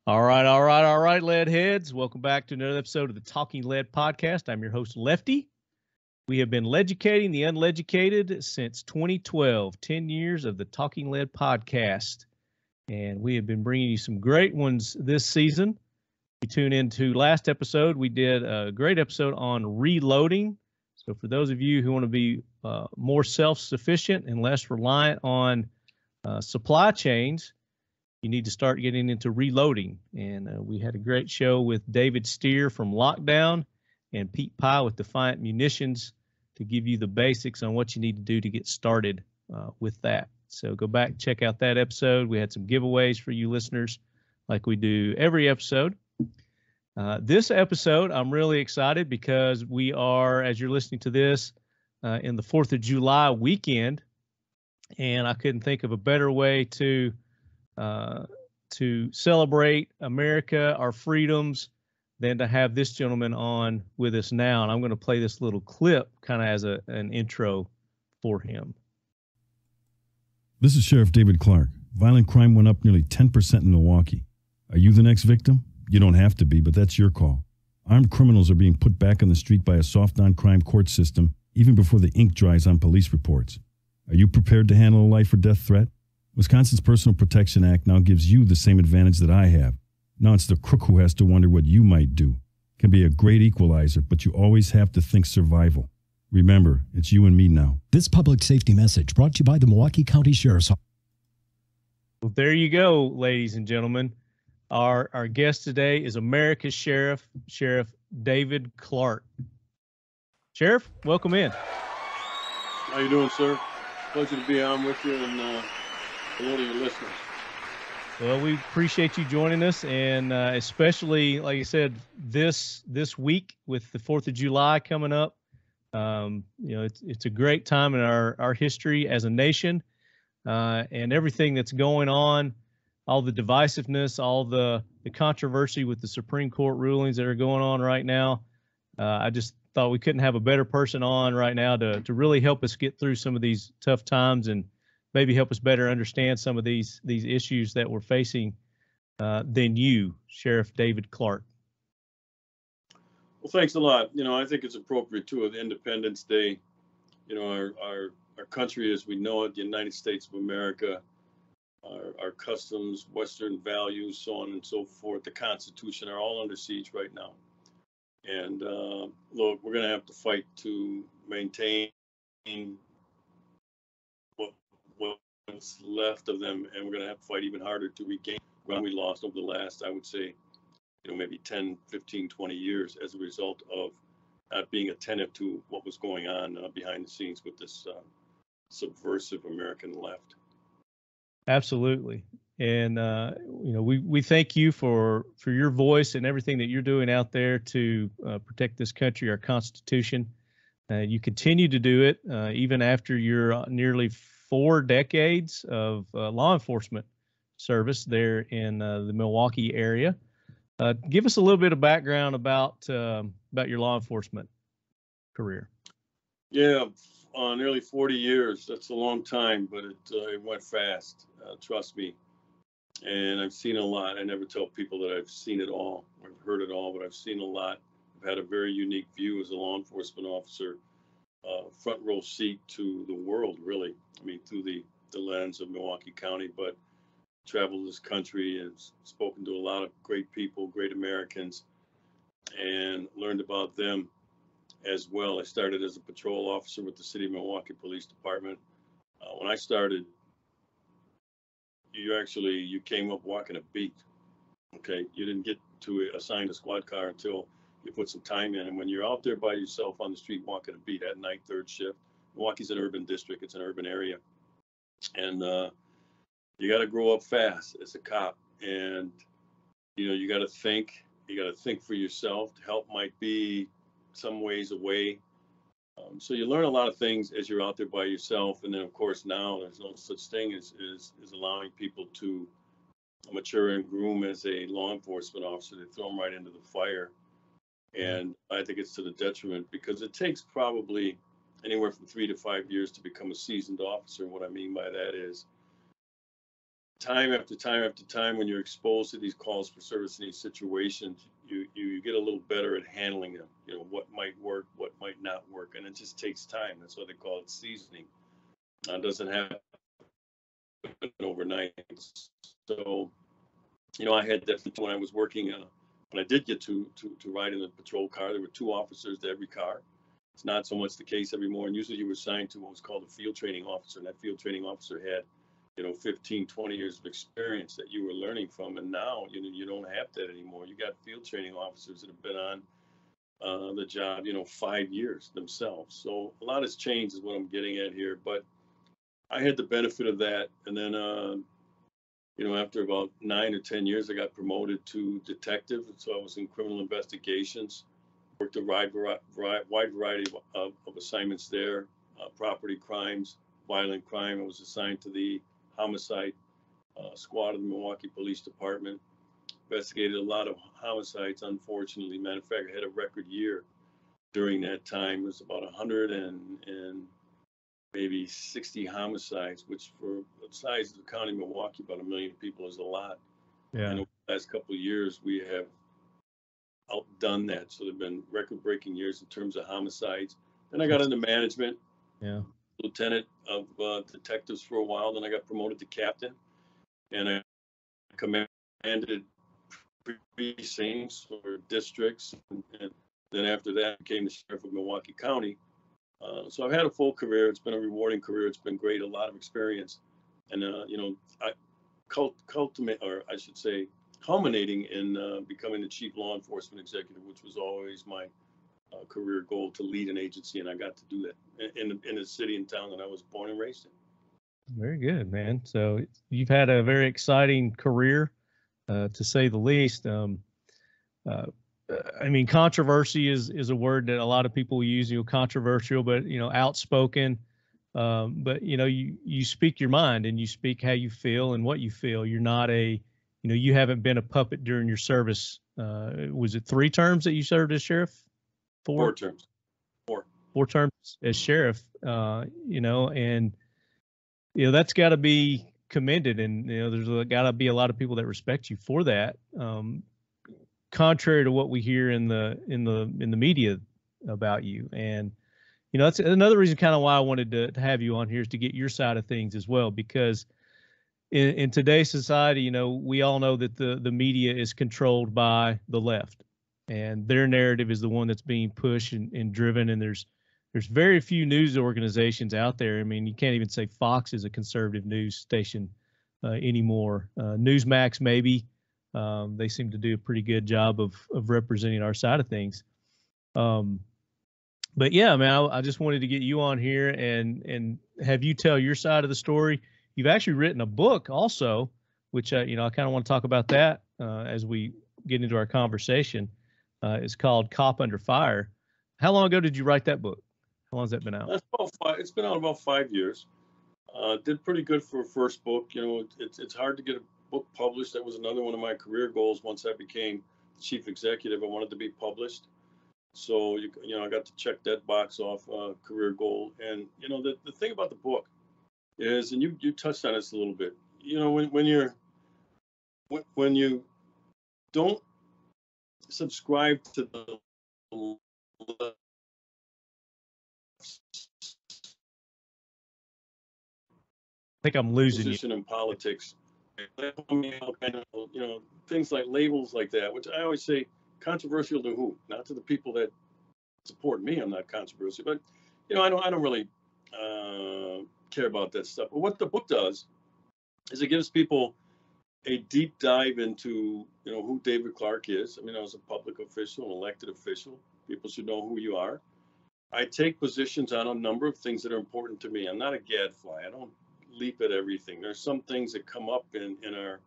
All right, lead heads. Welcome back to another episode of the Talking Lead podcast. I'm your host, Lefty. We have been leducating the unleducated since 2012, 10 years of the Talking Lead podcast. And we have been bringing you some great ones this season. You tune into last episode, we did a great episode on reloading. So for those of you who want to be more self-sufficient and less reliant on supply chains, you need to start getting into reloading. And we had a great show with David Steer from Lockdown and Pete Pye with Defiant Munitions to give you the basics on what you need to do to get started with that. So go back, check out that episode. We had some giveaways for you listeners like we do every episode. This episode, I'm really excited because we are, as you're listening to this, in the 4th of July weekend. And I couldn't think of a better way to celebrate America, our freedoms, than to have this gentleman on with us now. And I'm going to play this little clip kind of as an intro for him. This is Sheriff David Clarke. Violent crime went up nearly 10% in Milwaukee. Are you the next victim? You don't have to be, but that's your call. Armed criminals are being put back on the street by a soft on-crime court system even before the ink dries on police reports. Are you prepared to handle a life or death threat? Wisconsin's Personal Protection Act now gives you the same advantage that I have. Now it's the crook who has to wonder what you might do. It can be a great equalizer, but you always have to think survival. Remember, it's you and me now. This public safety message brought to you by the Milwaukee County Sheriff's Office. Well, there you go, ladies and gentlemen. Our guest today is America's Sheriff, Sheriff David Clarke. Sheriff, welcome in. How you doing, sir? Pleasure to be on with you and hello to your listeners. Well, we appreciate you joining us, and especially, like I said, this week with the 4th of July coming up. It's a great time in our history as a nation, and everything that's going on, all the divisiveness, all the controversy with the Supreme Court rulings that are going on right now. I just thought we couldn't have a better person on right now to really help us get through some of these tough times and maybe help us better understand some of these issues that we're facing than you, Sheriff David Clarke. Well, thanks a lot. I think it's appropriate too of Independence Day. Our country as we know it, the United States of America, our customs, Western values, so on and so forth, the Constitution are all under siege right now. And look, we're going to have to fight to maintain what's left of them, and we're going to have to fight even harder to regain ground we lost over the last, I would say, maybe 10, 15, 20 years as a result of not being attentive to what was going on behind the scenes with this subversive American left. Absolutely. And, we thank you for your voice and everything that you're doing out there to protect this country, our Constitution. You continue to do it even after your nearly 4 decades of law enforcement service there in the Milwaukee area. Give us a little bit of background about your law enforcement career. Yeah, nearly 40 years. That's a long time, but it went fast. Trust me. And I've seen a lot. I never tell people that I've seen it all. I've heard it all, but I've seen a lot. I've had a very unique view as a law enforcement officer, front row seat to the world, really. I mean, through the lens of Milwaukee County, but traveled this country and spoken to a lot of great people, great Americans, and learned about them as well. I started as a patrol officer with the City of Milwaukee Police Department. When I started, you came up walking a beat. Okay, you didn't get to assign a squad car until you put some time in. And when you're out there by yourself on the street walking a beat at night, 3rd shift, Milwaukee's an urban district. It's an urban area, and you got to grow up fast as a cop. And you got to think. You got to think for yourself. Help might be some ways away. So you learn a lot of things as you're out there by yourself. And then, of course, now there's no such thing as allowing people to mature and groom as a law enforcement officer. They throw them right into the fire. And I think it's to the detriment because it takes probably anywhere from 3 to 5 years to become a seasoned officer. And what I mean by that is time after time after time, when you're exposed to these calls for service in these situations, you get a little better at handling them. You know, what might work, what might not work, and it just takes time. That's why they call it seasoning. It doesn't happen overnight. So, you know, I had that when I was working. When I did get to ride in the patrol car, there were 2 officers to every car. It's not so much the case anymore. And usually you were assigned to what was called a field training officer, and that field training officer had, you know, 15, 20 years of experience that you were learning from. And now, you know, you don't have that anymore. You got field training officers that have been on the job, you know, 5 years themselves. So a lot has changed is what I'm getting at here. But I had the benefit of that. And then, you know, after about 9 or 10 years, I got promoted to detective. So I was in criminal investigations, worked a wide variety of assignments there, property crimes, violent crime. I was assigned to the homicide squad of the Milwaukee Police Department. Investigated a lot of homicides, unfortunately. Matter of fact, I had a record year during that time. It was about 100 and maybe 60 homicides, which for the size of the county of Milwaukee, about 1 million people, is a lot. Yeah. And over the last couple of years, we have outdone that. So there've been record-breaking years in terms of homicides. Then I got into management. Yeah. Lieutenant of detectives for a while. Then I got promoted to captain, and I commanded precincts or districts. And then after that, I became the Sheriff of Milwaukee County. So I've had a full career. It's been a rewarding career. It's been great, a lot of experience. And, you know, I culminating in becoming the chief law enforcement executive, which was always my career goal, to lead an agency. And I got to do that in a city and town that I was born and raised in. Very good, man. So you've had a very exciting career, to say the least. I mean, controversy is a word that a lot of people use, you know, controversial, but, you know, outspoken. But, you know, you speak your mind and you speak how you feel and what you feel. You're not you know, you haven't been a puppet during your service. Was it 3 terms that you served as sheriff? 4 terms. 4 terms as sheriff, you know, and, you know, that's got to be commended. And, you know, there's got to be a lot of people that respect you for that. Contrary to what we hear in the media about you. And, you know, that's another reason kind of why I wanted to have you on here, is to get your side of things as well, because in today's society, you know, we all know that the media is controlled by the left, and their narrative is the one that's being pushed and driven. And there's very few news organizations out there. I mean, you can't even say Fox is a conservative news station anymore. Newsmax, maybe. They seem to do a pretty good job of representing our side of things. But yeah, man, I just wanted to get you on here and have you tell your side of the story. You've actually written a book also, which, you know, I kind of want to talk about that as we get into our conversation. It's called Cop Under Fire. How long ago did you write that book? How long has that been out? It's been out about 5 years. Did pretty good for a first book. You know, it's hard to get a book published. That was another one of my career goals. Once I became the chief executive, I wanted to be published. So, you know, I got to check that box off, career goal. And, you know, the thing about the book is, and you touched on this a little bit, you know, when you don't subscribe to the I think I'm losing position in politics, you know, things like labels like that, which I always say, controversial to who? Not to the people that support me. I'm not controversial, but, you know, I don't really care about that stuff. But what the book does is it gives people a deep dive into, you know, who David Clarke is. I mean, I was a public official, an elected official. People should know who you are. I take positions on a number of things that are important to me. I'm not a gadfly. I don't leap at everything. There's some things that come up in our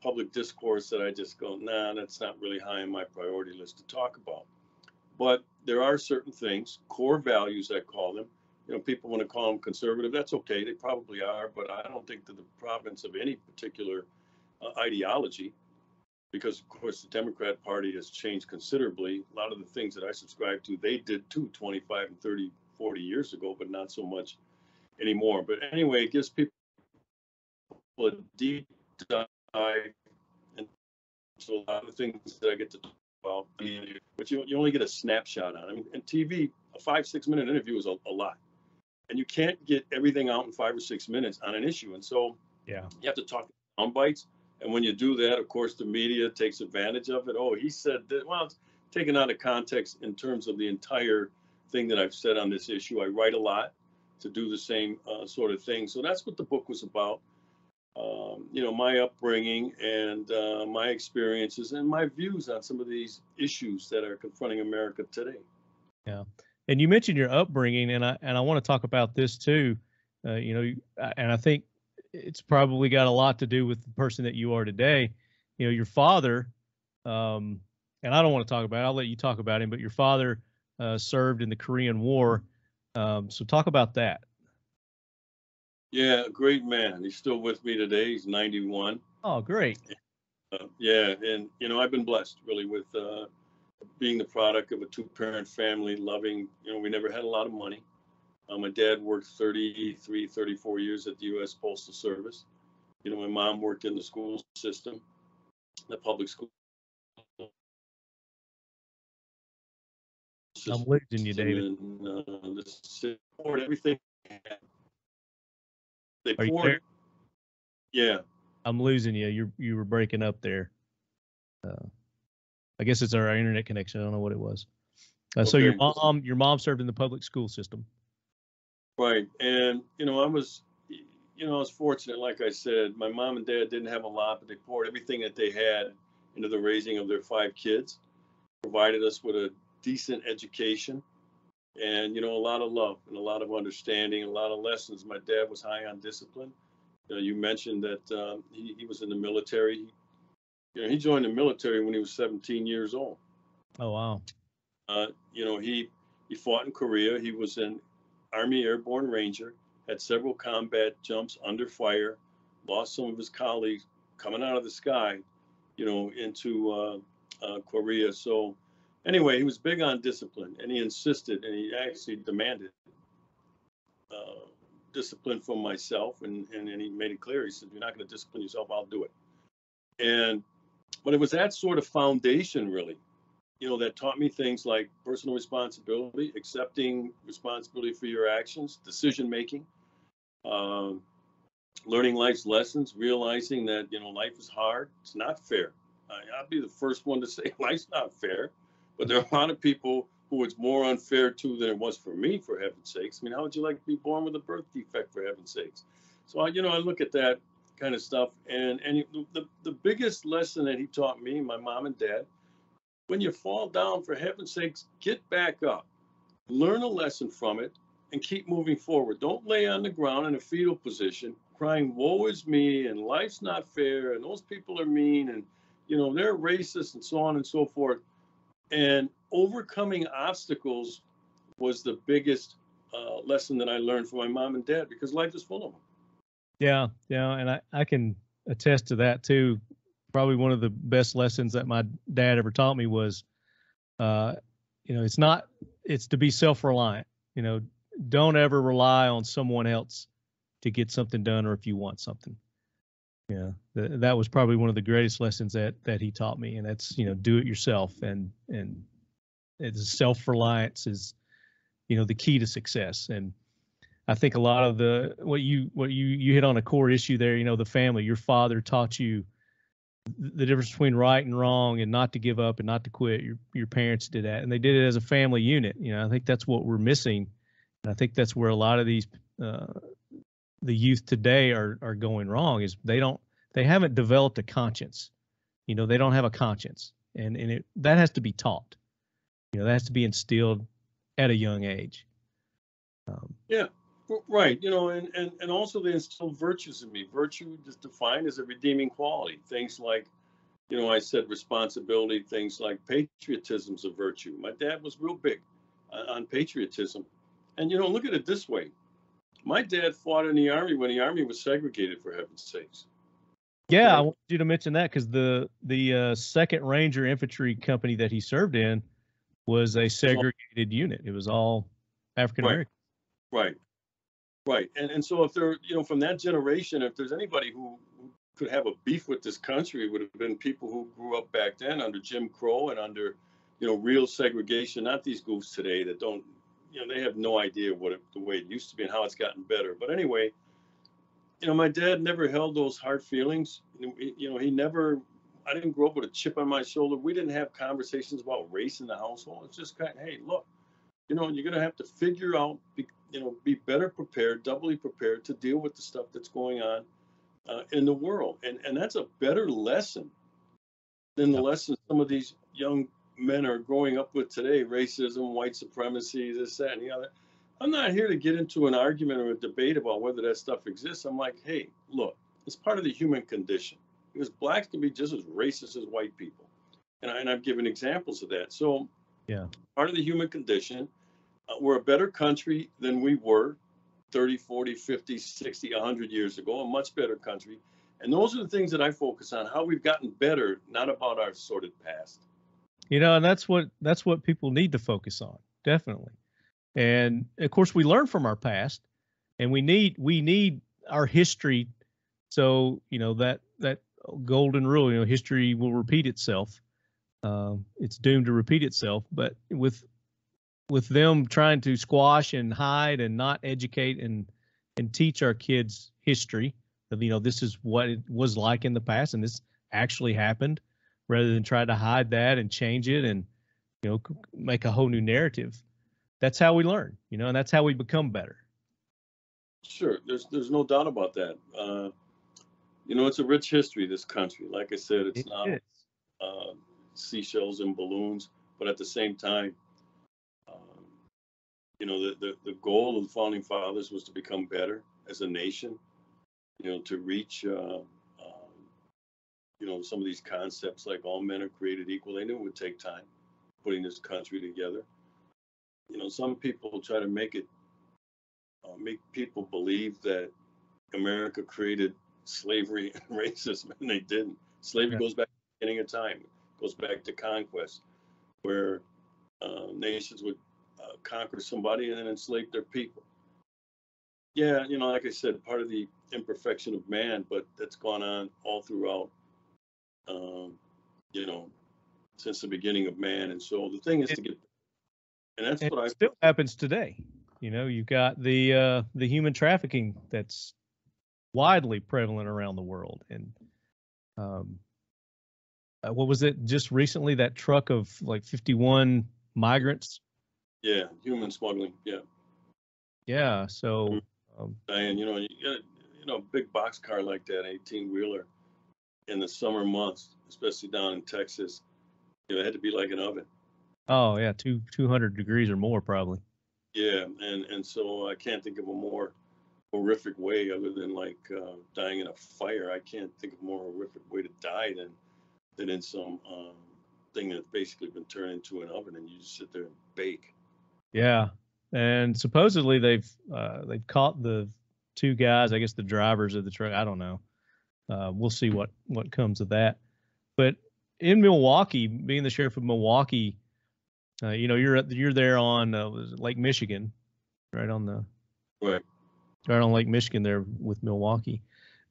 public discourse that I just go, nah, that's not really high on my priority list to talk about. But there are certain things, core values, I call them. You know, people want to call them conservative. That's okay. They probably are, but I don't think they're the province of any particular ideology, because, of course, the Democrat Party has changed considerably. A lot of the things that I subscribe to, they did too 25 and 30, 40 years ago, but not so much anymore. But anyway, it gives people a deep dive into a lot of things that I get to talk about, but you only get a snapshot on it. I mean, and TV, a 5-6 minute interview is a lot. And you can't get everything out in 5 or 6 minutes on an issue. And so you have to talk sound bites. And when you do that, of course, the media takes advantage of it. Oh, he said that. Well, it's taken out of context in terms of the entire thing that I've said on this issue. I write a lot to do the same sort of thing. So that's what the book was about. My upbringing and my experiences and my views on some of these issues that are confronting America today. Yeah. And you mentioned your upbringing, and I want to talk about this too. And I think it's probably got a lot to do with the person that you are today. Your father, and I don't want to talk about it. I'll let you talk about him, but your father served in the Korean War. So talk about that. Yeah, great man. He's still with me today. He's 91. Oh, great. And I've been blessed really with being the product of a 2-parent family, loving, we never had a lot of money. My dad worked 34 years at the U.S. Postal Service. My mom worked in the school system, the public school system. I'm losing you, David. And the support, everything. They Are you poured. there? Yeah. I'm losing you. You were breaking up there. I guess it's our internet connection. I don't know what it was. So Okay. your mom served in the public school system. Right. And, I was fortunate. Like I said, my mom and dad didn't have a lot, but they poured everything that they had into the raising of their 5 kids, provided us with a decent education and, a lot of love and a lot of understanding, a lot of lessons. My dad was high on discipline. You mentioned that he was in the military. He joined the military when he was 17 years old. Oh, wow. He fought in Korea. He was an Army Airborne Ranger, had several combat jumps under fire, lost some of his colleagues coming out of the sky, into Korea. So anyway, he was big on discipline, and he insisted, and he actually demanded discipline from myself, and he made it clear. He said, "You're not going to discipline yourself, I'll do it." But it was that sort of foundation, really, that taught me things like personal responsibility, accepting responsibility for your actions, decision making, learning life's lessons, realizing that life is hard. It's not fair. I'll be the first one to say life's not fair, but there are a lot of people who it's more unfair to than it was for me, for heaven's sakes. I mean, how would you like to be born with a birth defect, for heaven's sakes? So I look at that kind of stuff, and the biggest lesson that he taught me, my mom and dad, when you fall down, for heaven's sakes, get back up, learn a lesson from it, and keep moving forward. Don't lay on the ground in a fetal position crying, "Woe is me," and life's not fair, and those people are mean, and they're racist, and so on and so forth. And overcoming obstacles was the biggest lesson that I learned from my mom and dad, because life is full of them. Yeah, and I can attest to that too. Probably one of the best lessons that my dad ever taught me was, it's to be self-reliant. Don't ever rely on someone else to get something done, or if you want something. Yeah, that was probably one of the greatest lessons that he taught me, and that's do it yourself, and it's self-reliance is the key to success. And I think a lot of what you hit on a core issue there. The family. Your father taught you the difference between right and wrong, and not to give up and not to quit. Your parents did that, and they did it as a family unit. I think that's what we're missing, and I think that's where a lot of these the youth today are going wrong, is they haven't developed a conscience. They don't have a conscience, and that has to be taught. That has to be instilled at a young age. Yeah, right. And also they instill virtues in me. Virtue is defined as a redeeming quality. Things like, I said responsibility, things like patriotism's a virtue. My dad was real big on patriotism. And, look at it this way. My dad fought in the Army when the Army was segregated, for heaven's sakes. Yeah, okay. I wanted you to mention that, because the 2nd Ranger Infantry Company that he served in was a segregated unit. It was all African American. Right. And so if they're, from that generation, if there's anybody who could have a beef with this country would have been people who grew up back then under Jim Crow and under, real segregation, not these goofs today that don't, they have no idea the way it used to be and how it's gotten better. But anyway, my dad never held those hard feelings. He never, I didn't grow up with a chip on my shoulder. We didn't have conversations about race in the household. It's just kind of, hey, look, you're going to have to figure out, be better prepared, doubly prepared to deal with the stuff that's going on in the world. And that's a better lesson than the lesson some of these young men are growing up with today: racism, white supremacy, this, that, and the other. I'm not here to get into an argument or a debate about whether that stuff exists. I'm like, hey, look, it's part of the human condition, because blacks can be just as racist as white people. And I've given examples of that. So yeah, part of the human condition. We're a better country than we were 30, 40, 50, 60, 100 years ago, a much better country. And those are the things that I focus on, how we've gotten better, not about our sordid past. And that's what people need to focus on, definitely. And of course, we learn from our past, and we need our history. So that golden rule, history will repeat itself. It's doomed to repeat itself. But with them trying to squash and hide and not educate and teach our kids history of, this is what it was like in the past, and this actually happened, rather than try to hide that and change it and, make a whole new narrative. That's how we learn, and that's how we become better. Sure. There's no doubt about that. It's a rich history, this country. Like I said, it's not seashells and balloons, but at the same time, the goal of the founding fathers was to become better as a nation, to reach, some of these concepts like all men are created equal. They knew it would take time putting this country together. Some people try to make people believe that America created slavery and racism, and they didn't. Slavery goes back to the beginning of time. It goes back to conquest, where nations would conquer somebody and then enslave their people. Yeah, like I said, part of the imperfection of man, but that's gone on all throughout, since the beginning of man. And so the thing is to get, and that's what I still happens today. You've got the human trafficking that's widely prevalent around the world. And what was it just recently, that truck of like 51 migrants? Yeah, human smuggling. Yeah. Yeah. So, Diane, you got a big box car like that, 18-wheeler, in the summer months, especially down in Texas, it had to be like an oven. Oh yeah, 200 degrees or more probably. Yeah, and so I can't think of a more horrific way, other than like dying in a fire. I can't think of a more horrific way to die than in some thing that's basically been turned into an oven, and you just sit there and bake. Yeah, and supposedly they've caught the two guys, I guess the drivers of the truck. I don't know. We'll see what comes of that. But in Milwaukee, being the sheriff of Milwaukee, you're there on Lake Michigan, right on Lake Michigan there with Milwaukee.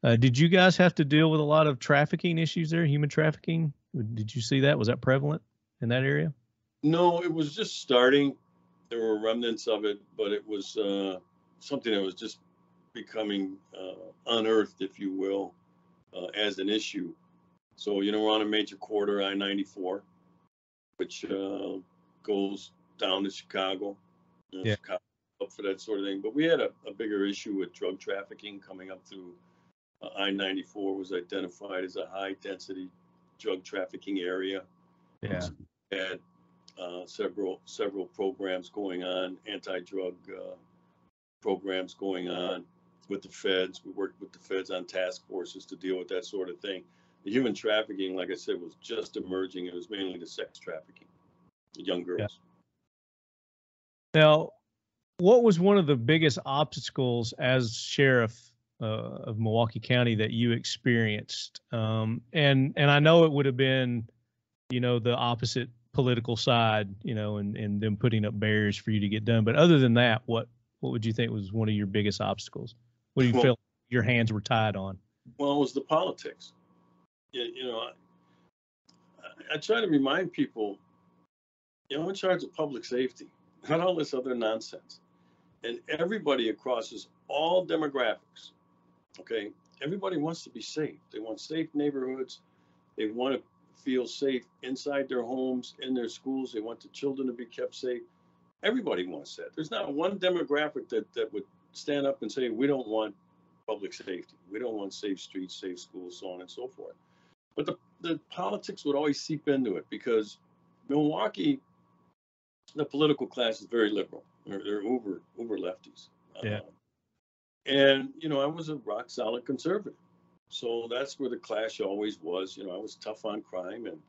Did you guys have to deal with a lot of trafficking issues there, human trafficking? Did you see that? Was that prevalent in that area? No, it was just starting. There were remnants of it, but it was something that was just becoming unearthed, if you will, as an issue. So, we're on a major corridor, I-94, which goes down to Chicago, Chicago up for that sort of thing. But we had a bigger issue with drug trafficking coming up through I-94. Was identified as a high-density drug trafficking area. Yeah. So we had several programs going on, anti-drug programs going on with the feds. We worked with the feds on task forces to deal with that sort of thing. The human trafficking, like I said, was just emerging. It was mainly the sex trafficking, the young girls. Yeah. Now, what was one of the biggest obstacles as sheriff of Milwaukee County that you experienced? And I know it would have been, the opposite political side, and them putting up barriers for you to get done. But other than that, what would you think was one of your biggest obstacles? What do you feel your hands were tied on? Well, it was the politics. You know, I try to remind people, I'm in charge of public safety, not all this other nonsense. And everybody across all demographics, okay? Everybody wants to be safe. They want safe neighborhoods. They want to feel safe inside their homes, in their schools. They want the children to be kept safe. Everybody wants that. There's not one demographic that would stand up and say, we don't want public safety. We don't want safe streets, safe schools, so on and so forth. But the politics would always seep into it because Milwaukee, the political class is very liberal. They're uber lefties. Yeah. And, I was a rock solid conservative. So that's where the clash always was. I was tough on crime and,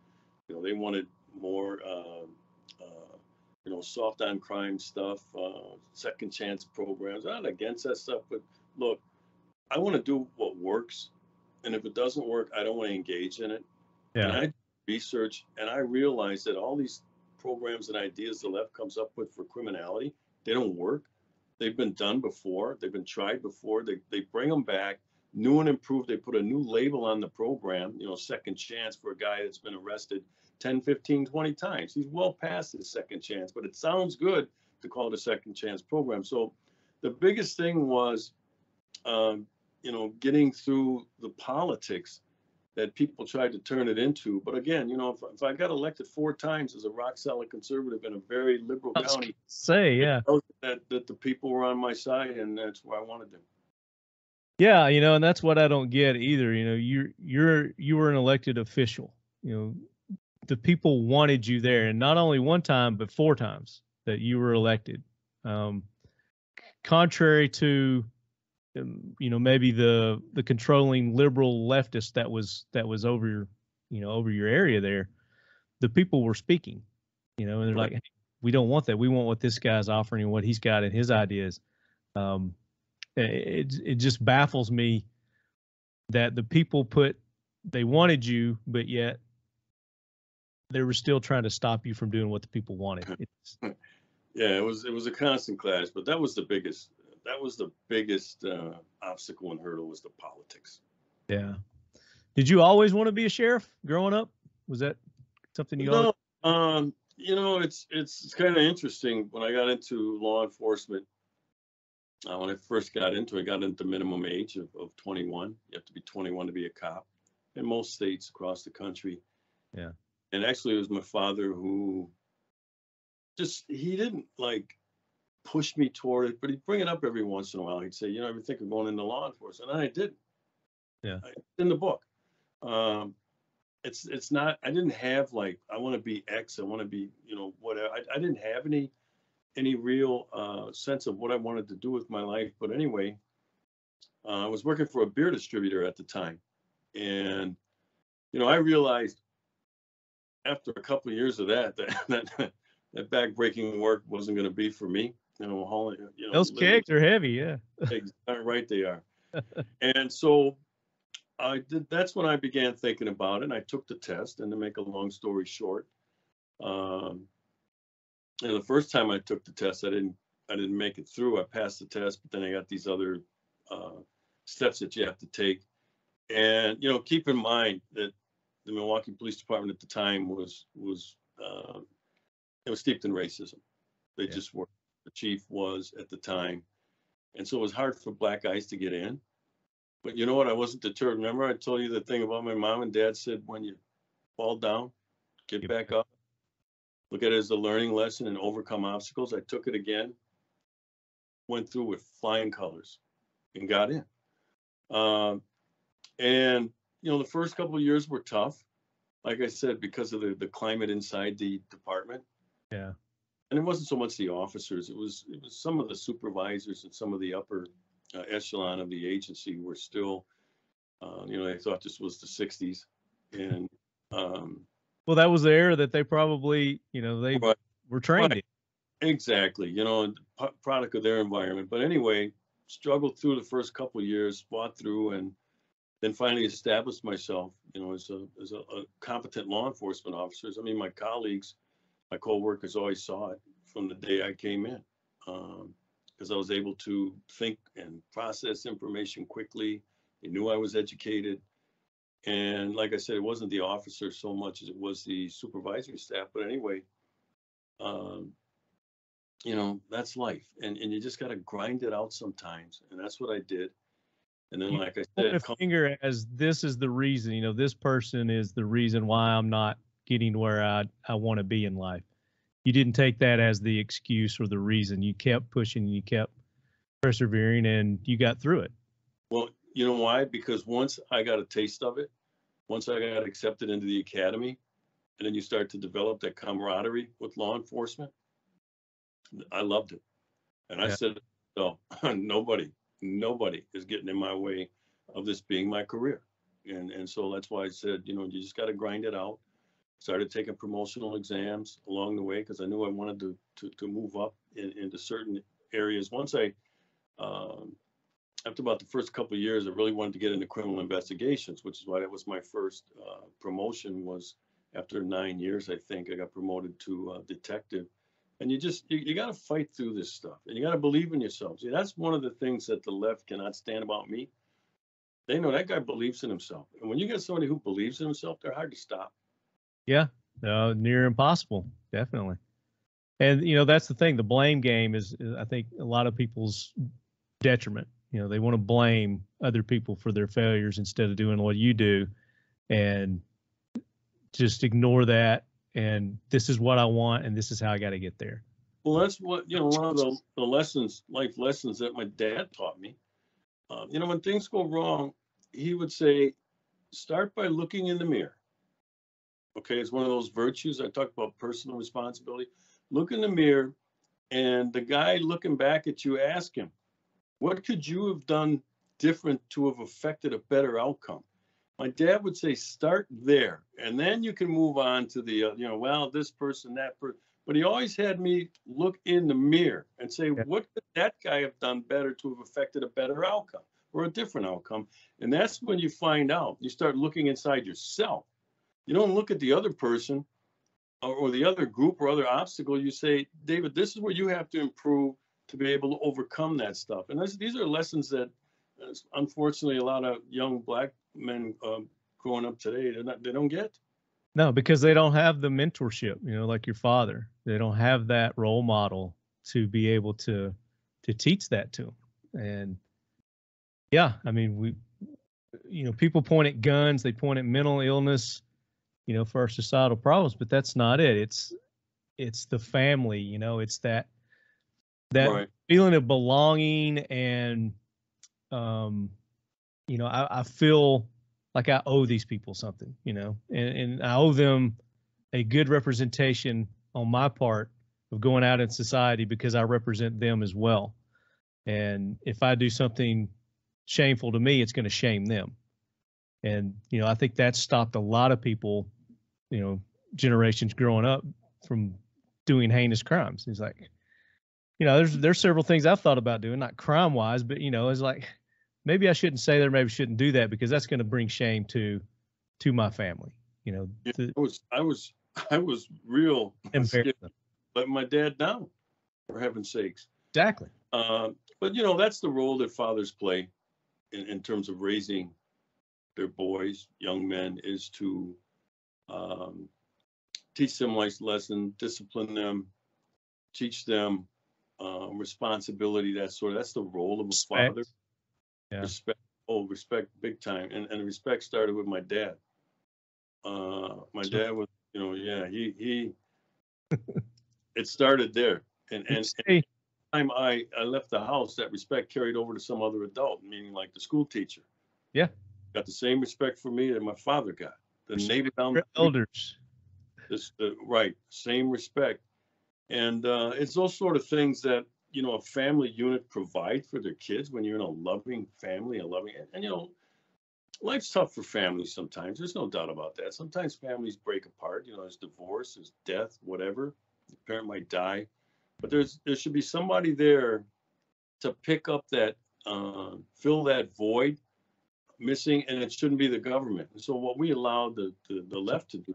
they wanted more, soft on crime stuff, second chance programs. I'm not against that stuff, but look, I want to do what works. And if it doesn't work, I don't want to engage in it. Yeah. And I research and I realize that all these programs and ideas the left comes up with for criminality, they don't work. They've been done before. They've been tried before. They bring them back, new and improved. They put a new label on the program, second chance for a guy that's been arrested 10, 15, 20 times. He's well past his second chance, but it sounds good to call it a second chance program. So the biggest thing was, getting through the politics that people tried to turn it into. But again, if I got elected 4 times as a rock solid conservative in a very liberal county, that the people were on my side, and that's where I wanted them. Yeah, and that's what I don't get either. You were an elected official. The people wanted you there, and not only one time, but 4 times that you were elected. Contrary to maybe the controlling liberal leftist that was over your area there, the people were speaking, and they're like, hey, we don't want that. We want what this guy's offering and what he's got and his ideas. It just baffles me that the people they wanted you, but yet they were still trying to stop you from doing what the people wanted. Yeah, it was a constant clash, but that was the biggest obstacle and hurdle was the politics. Yeah. Did you always want to be a sheriff growing up? Was that something you No, it's kind of interesting. When I got into law enforcement, when I first got into it, I got into minimum age of 21. You have to be 21 to be a cop in most states across the country. Yeah. And actually it was my father who he didn't push me toward it, but he'd bring it up every once in a while. He'd say, ever think of going into law enforcement? And I didn't. Yeah. It's in the book. It's not, I didn't have I want to be X, I want to be, whatever. I didn't have any real sense of what I wanted to do with my life. But anyway, I was working for a beer distributor at the time. And, I realized after a couple of years of that back-breaking work wasn't going to be for me. Hauling, those kegs are heavy, yeah. Right, they are. And so that's when I began thinking about it. And I took the test, and to make a long story short, and the first time I took the test, I didn't make it through. I passed the test, but then I got these other steps that you have to take. And keep in mind that the Milwaukee Police Department at the time was steeped in racism. They just were. The chief was at the time, and so it was hard for black guys to get in. But you know what? I wasn't deterred. Remember, I told you the thing about my mom and dad said, when you fall down, get back up. Look at it as a learning lesson and overcome obstacles. I took it again, went through with flying colors, and got in. And the first couple of years were tough, like I said, because of the climate inside the department. Yeah. And it wasn't so much the officers; it was some of the supervisors and some of the upper echelon of the agency were still, they thought this was the '60s, and well, that was the era that they probably, they were trained in. Exactly, product of their environment. But anyway, struggled through the first couple of years, fought through, and then finally established myself, as a competent law enforcement officer. I mean, my colleagues, my co-workers always saw it from the day I came in, because I was able to think and process information quickly, They knew I was educated. And like I said, it wasn't the officer so much as it was the supervisory staff. But anyway, you know, that's life. And you just got to grind it out sometimes. And that's what I did. And then, like I Point said, a finger as this is the reason, you know, this person is the reason why I'm not getting where I want to be in life. You didn't take that as the excuse or the reason. You kept pushing, you kept persevering, and you got through it. well, you know why? Because once I got a taste of it, once I got accepted into the academy, and then you start to develop that camaraderie with law enforcement, I loved it. And I said, no, nobody is getting in my way of this being my career. And so that's why I said, you know, you just got to grind it out. Started taking promotional exams along the way because I knew I wanted to move up into certain areas. Once after about the first couple of years, I really wanted to get into criminal investigations, which is why that was my first promotion. Was after 9 years, I think I got promoted to detective. And you got to fight through this stuff, and you got to believe in yourself. See, that's one of the things that the left cannot stand about me. They know that guy believes in himself, and when you get somebody who believes in himself, they're hard to stop. Yeah, near impossible, definitely. And you know, that's the thing. The blame game is I think, a lot of people's detriment. You know, they want to blame other people for their failures instead of doing what you do, and just ignore that. And this is what I want, and this is how I got to get there. Well, that's what, you know, one of the lessons, life lessons that my dad taught me. You know, when things go wrong, he would say, start by looking in the mirror. Okay, it's one of those virtues. I talked about personal responsibility. Look in the mirror, and the guy looking back at you, ask him, what could you have done different to have affected a better outcome? My dad would say, start there, and then you can move on to the, you know, well, this person, that person. But he always had me look in the mirror and say, what could that guy have done better to have affected a better outcome or a different outcome? And that's when you find out. You start looking inside yourself. You don't look at the other person or the other group or other obstacle. You say, David, this is where you have to improve to be able to overcome that stuff. And these are lessons that, unfortunately, a lot of young black men growing up today, they don't get. No, because they don't have the mentorship, you know, like your father. They don't have that role model to be able to teach that to them. And yeah, I mean, you know, people point at guns, they point at mental illness, you know, for our societal problems, but that's not it. It's the family, you know, it's that Right. feeling of belonging. And you know, I feel like I owe these people something, you know, and I owe them a good representation on my part of going out in society because I represent them as well. And if I do something shameful to me, it's going to shame them. And, you know, I think that stopped a lot of people, you know, generations growing up from doing heinous crimes. It's like, you know, there's several things I've thought about doing, not crime wise, but, you know, it's like, maybe I shouldn't say that, maybe shouldn't do that because that's going to bring shame to my family. You know, Yeah, I was real scared, letting my dad down, for heaven's sakes. Exactly. But you know, that's the role that fathers play in terms of raising their boys, young men, is to teach them life lessons, discipline them, teach them responsibility. That's the role of a father. Yeah. Respect big time. And respect started with my dad. My dad was, you know, yeah, he it started there. And time I left the house, that respect carried over to some other adult, meaning like the school teacher. Yeah. Got the same respect for me that my father got. The neighbor down the elders. Right, same respect. And it's those sort of things that, you know, a family unit provide for their kids when you're in a loving family, and you know, life's tough for families sometimes. There's no doubt about that. Sometimes families break apart. You know, there's divorce, there's death, whatever. The parent might die, but there should be somebody there to pick up that, fill that void missing, and it shouldn't be the government. And so what we allowed the left to do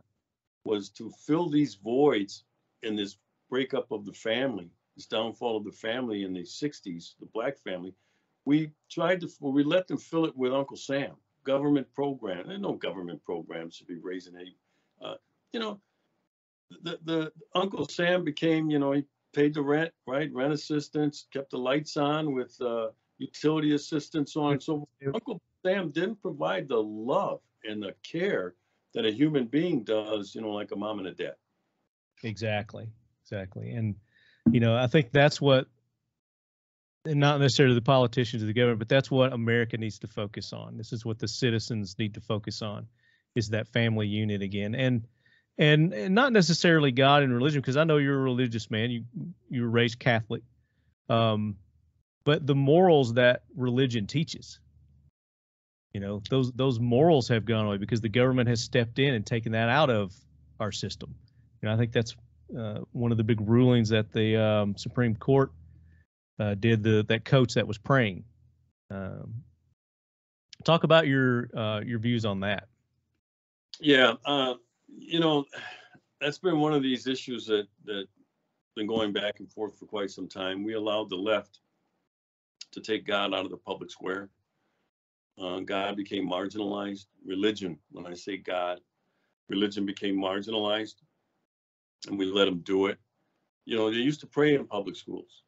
was to fill these voids in this breakup of the family, this downfall of the family in the 60s, the black family, we let them fill it with Uncle Sam, government program. There's no government programs to be raising any, you know, the Uncle Sam became, he paid the rent, right? Rent assistance, kept the lights on with utility assistance, so on and so forth. Uncle Sam didn't provide the love and the care that a human being does, like a mom and a dad. Exactly. And, I think that's what, and not necessarily the politicians or the government, but that's what America needs to focus on. This is what the citizens need to focus on, is that family unit again. And not necessarily God and religion, because I know you're a religious man. You were raised Catholic, but the morals that religion teaches, those morals have gone away because the government has stepped in and taken that out of our system. I think that's one of the big rulings that the Supreme Court did. That coach that was praying. Talk about your views on that. Yeah. That's been one of these issues that been going back and forth for quite some time. We allowed the left to take God out of the public square. God became marginalized. Religion, when I say God, religion became marginalized, and we let them do it. They used to pray in public schools.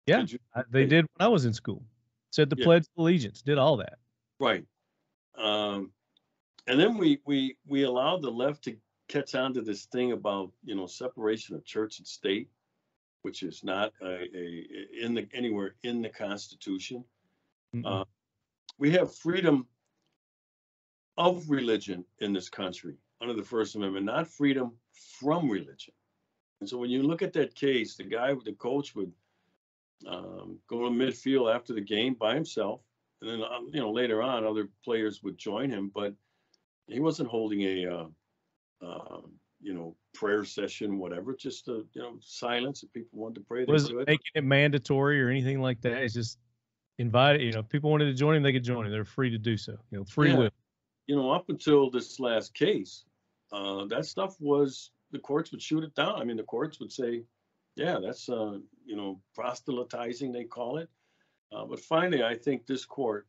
Yeah, they did when I was in school. Said the Pledge of Allegiance, did all that. Right. And then we allowed the left to catch on to this thing about separation of church and state, which is not anywhere in the Constitution. We have freedom of religion in this country under the First Amendment, not freedom from religion. And so when you look at that case, the coach would go to midfield after the game by himself, and then later on other players would join him, but he wasn't holding a prayer session, whatever, just silence. If people wanted to pray, they wasn't could. Making it mandatory or anything like that. It's just invited. If people wanted to join him, they could join him. They're free to do so. Free will. Up until this last case, that stuff was, the courts would shoot it down. I mean, the courts would say, yeah, that's proselytizing, they call it. But finally, I think this court,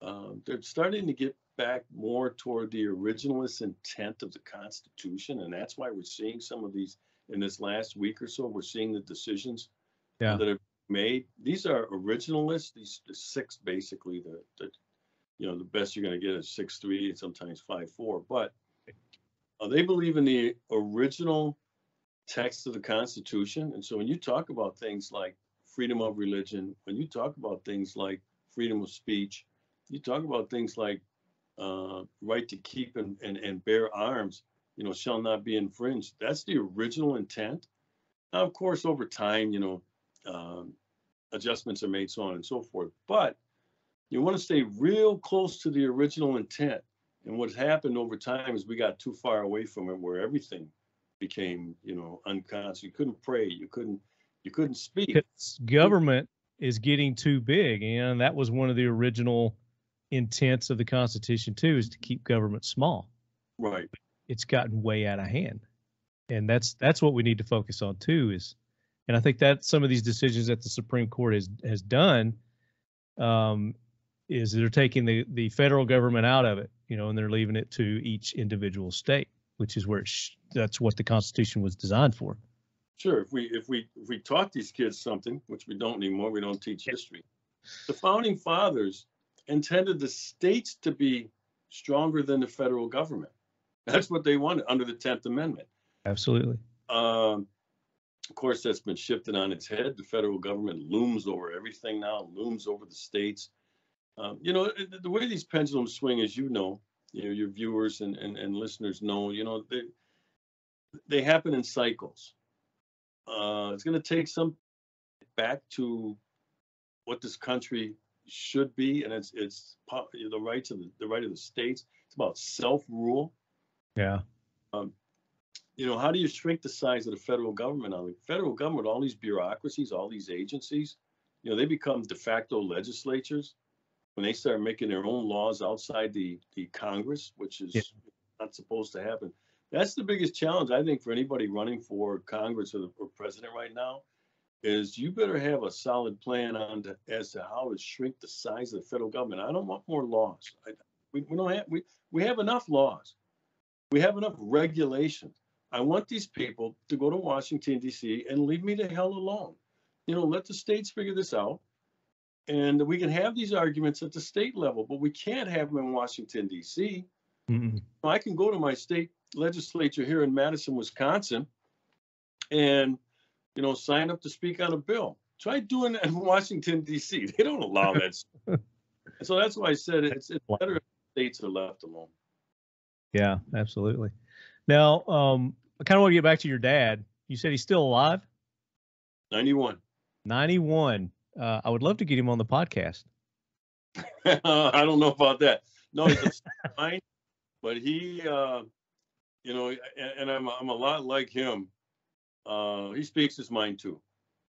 they're starting to get back more toward the originalist intent of the Constitution, and that's why we're seeing some of these in this last week or so. We're seeing the decisions that are made. These are originalists. These the six, basically, the best you're going to get is 6'3" and sometimes 5'4", but they believe in the original text of the Constitution. And so when you talk about things like freedom of religion, when you talk about things like freedom of speech, you talk about things like right to keep and bear arms, shall not be infringed. That's the original intent. Now, of course, over time, adjustments are made, so on and so forth. But you want to stay real close to the original intent. And what happened over time is we got too far away from it, where everything became, unconscious. You couldn't pray. You couldn't speak. Government is getting too big, and that was one of the original intents of the Constitution too, is to keep government small. Right. It's gotten way out of hand, and that's what we need to focus on too. And I think that some of these decisions that the Supreme Court has done, is they're taking the federal government out of it, and they're leaving it to each individual state, which is where that's what the Constitution was designed for. Sure. If we taught these kids something, which we don't anymore, we don't teach history. The founding fathers intended the states to be stronger than the federal government. That's what they wanted under the 10th Amendment. Absolutely. Of course, that's been shifted on its head. The federal government looms over everything now, looms over the states. The way these pendulums swing, as your viewers and listeners know, they happen in cycles. It's going to take some back to what this country should be, and it's the right of the states. It's about self-rule. Yeah. How do you shrink the size of the federal government? The federal government, all these bureaucracies, all these agencies, they become de facto legislatures when they start making their own laws outside the Congress, which is not supposed to happen. That's the biggest challenge, I think, for anybody running for Congress or president right now, is you better have a solid plan as to how to shrink the size of the federal government. I don't want more laws. We don't have we have enough laws. We have enough regulations. I want these people to go to Washington, D.C. and leave me the hell alone. Let the states figure this out. And we can have these arguments at the state level, but we can't have them in Washington, D.C. I can go to my state legislature here in Madison, Wisconsin, and, sign up to speak on a bill. Try doing that in Washington, D.C. They don't allow that. So that's why I said it's better if states are left alone. Yeah, absolutely. Now, I kind of want to get back to your dad. You said he's still alive? 91. 91. I would love to get him on the podcast. I don't know about that. No, he's fine, but he, and I'm a lot like him. He speaks his mind too.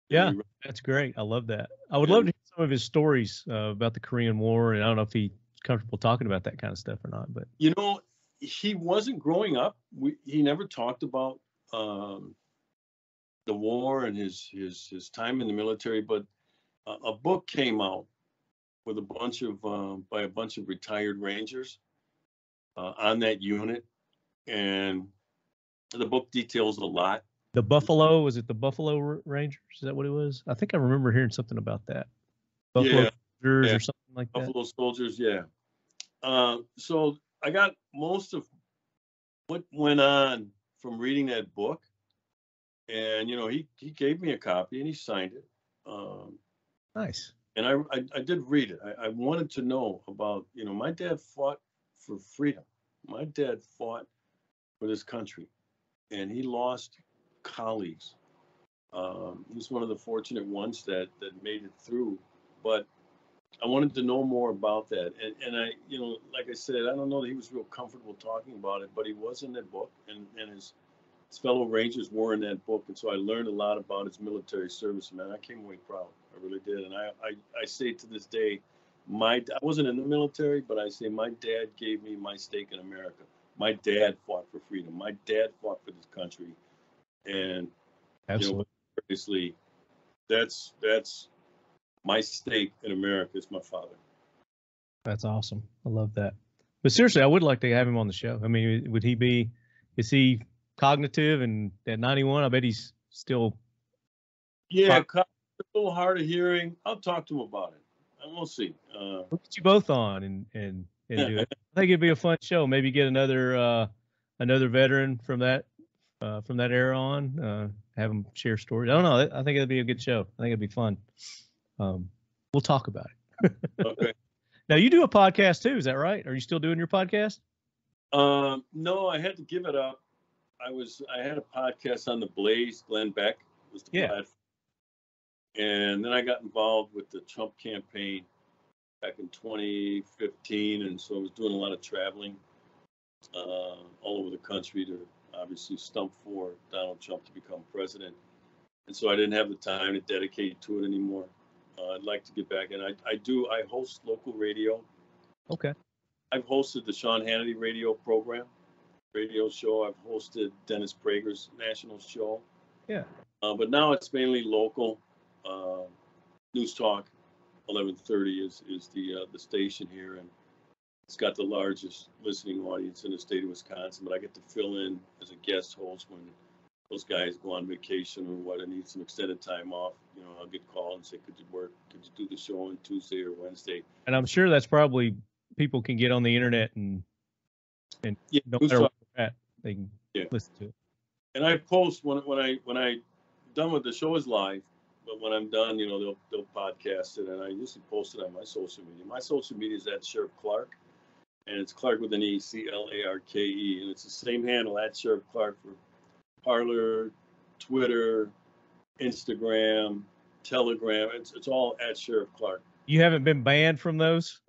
Yeah, that's great. I love that. I would love to hear some of his stories about the Korean War, and I don't know if he's comfortable talking about that kind of stuff or not. But he wasn't growing up. He never talked about the war and his time in the military. But a book came out with by a bunch of retired Rangers on that unit, and the book details a lot. The Buffalo, was it the Buffalo Rangers? Is that what it was? I think I remember hearing something about that. Buffalo Soldiers or something like that. Buffalo Soldiers, yeah. So I got most of what went on from reading that book, and he gave me a copy and he signed it. Nice. And I did read it. I wanted to know about, my dad fought for freedom. My dad fought for this country, and he lost colleagues. He's one of the fortunate ones that made it through. But I wanted to know more about that. And I, like I said, I don't know that he was real comfortable talking about it, but he was in that book, and his fellow Rangers were in that book. And so I learned a lot about his military service, man. I came away proud. I really did. And I say to this day, I wasn't in the military, but I say my dad gave me my stake in America. My dad fought for freedom. My dad fought for this country. And absolutely, obviously, that's my stake in America is my father. That's awesome. I love that. But seriously, I would like to have him on the show. I mean, is he cognitive? And at 91, I bet he's still. Yeah, a little hard of hearing. I'll talk to him about it. And we'll see. We'll get you both on and do it. I think it'd be a fun show. Maybe get another veteran from that era on, have them share stories. I don't know. I think it'd be a good show. I think it'd be fun. We'll talk about it. Okay. Now you do a podcast too, is that right? Are you still doing your podcast? No, I had to give it up. I had a podcast on the Blaze. Glen Beck was the platform. And then I got involved with the Trump campaign back in 2015, and so I was doing a lot of traveling all over the country to obviously stump for Donald Trump to become president. And so I didn't have the time to dedicate to it anymore. I'd like to get back, and I host local radio. Okay. I've hosted the Sean Hannity radio show. I've hosted Dennis Prager's national show. Yeah. But now it's mainly local. News Talk 1130 is the station here, and it's got the largest listening audience in the state of Wisconsin. But I get to fill in as a guest host when those guys go on vacation or what, and need some extended time off. I'll get called and say, could you do the show on Tuesday or Wednesday? And I'm sure that's probably people can get on the internet and no matter where they're at, they can listen to it. And I post when I done with the show is live, but when I'm done, they'll podcast it, and I usually post it on my social media. My social media is at Sheriff Clarke, and it's Clarke with an E, Clarke, and it's the same handle at Sheriff Clarke for Parler, Twitter, Instagram, Telegram. It's all at Sheriff Clarke. You haven't been banned from those?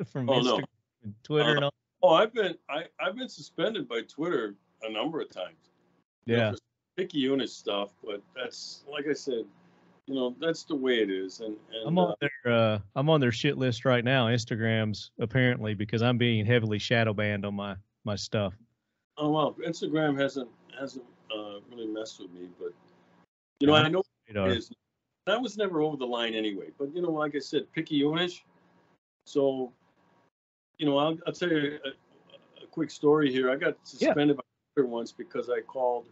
From Instagram and Twitter and all? Oh, I've been suspended by Twitter a number of times. Yeah. For picky unit stuff, but that's, like I said, that's the way it is. And I'm on their shit list right now. Instagram's apparently, because I'm being heavily shadow banned on my stuff. Oh well, Instagram hasn't really messed with me, but I know is, I was never over the line anyway. But, you know, like I said, picky-unish. So, you know, I'll tell you a quick story here. I got suspended by Twitter once because I called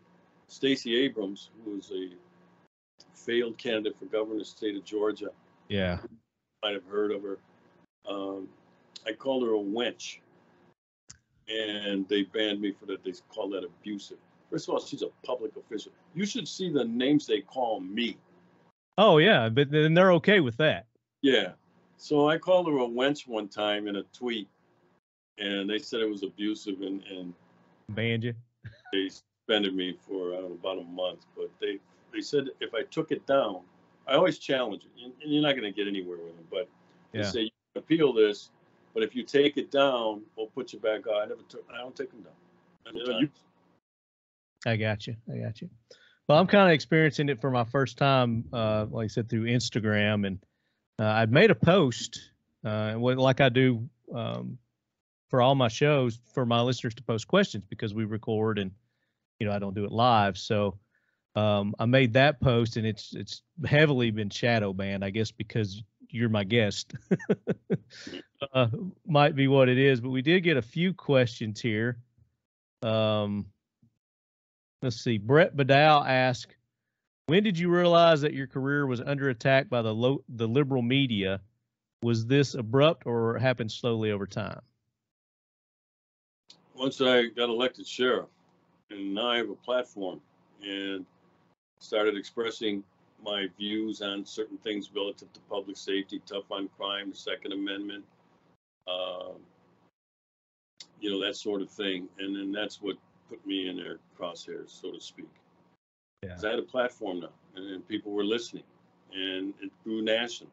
Stacey Abrams, who was a failed candidate for governor of the state of Georgia. Yeah. You might have heard of her. I called her a wench, and they banned me for that. They call that abusive. First of all, she's a public official. You should see the names they call me. Oh, yeah, but then they're okay with that. Yeah. So I called her a wench one time in a tweet, and they said it was abusive, and banned you. They suspended me for, I don't know, about a month. But they said if I took it down, I always challenge it, and you're not going to get anywhere with them. But they say you can appeal this, but if you take it down, we'll put you back on. I don't take them down. I got you. Well, I'm kind of experiencing it for my first time, like I said, through Instagram, and I'd made a post, like I do for all my shows, for my listeners to post questions because we record and, you know, I don't do it live. So I made that post, and it's heavily been shadow banned, I guess, because you're my guest. Might be what it is, but we did get a few questions here. Let's see. Brett Badal asked, when did you realize that your career was under attack by the liberal media? Was this abrupt or happened slowly over time? Once I got elected sheriff, and now I have a platform and started expressing my views on certain things relative to public safety, tough on crime, the Second Amendment, you know, that sort of thing. And then that's what put me in their crosshairs, so to speak. Yeah. 'Cause I had a platform now, and people were listening, and it grew national.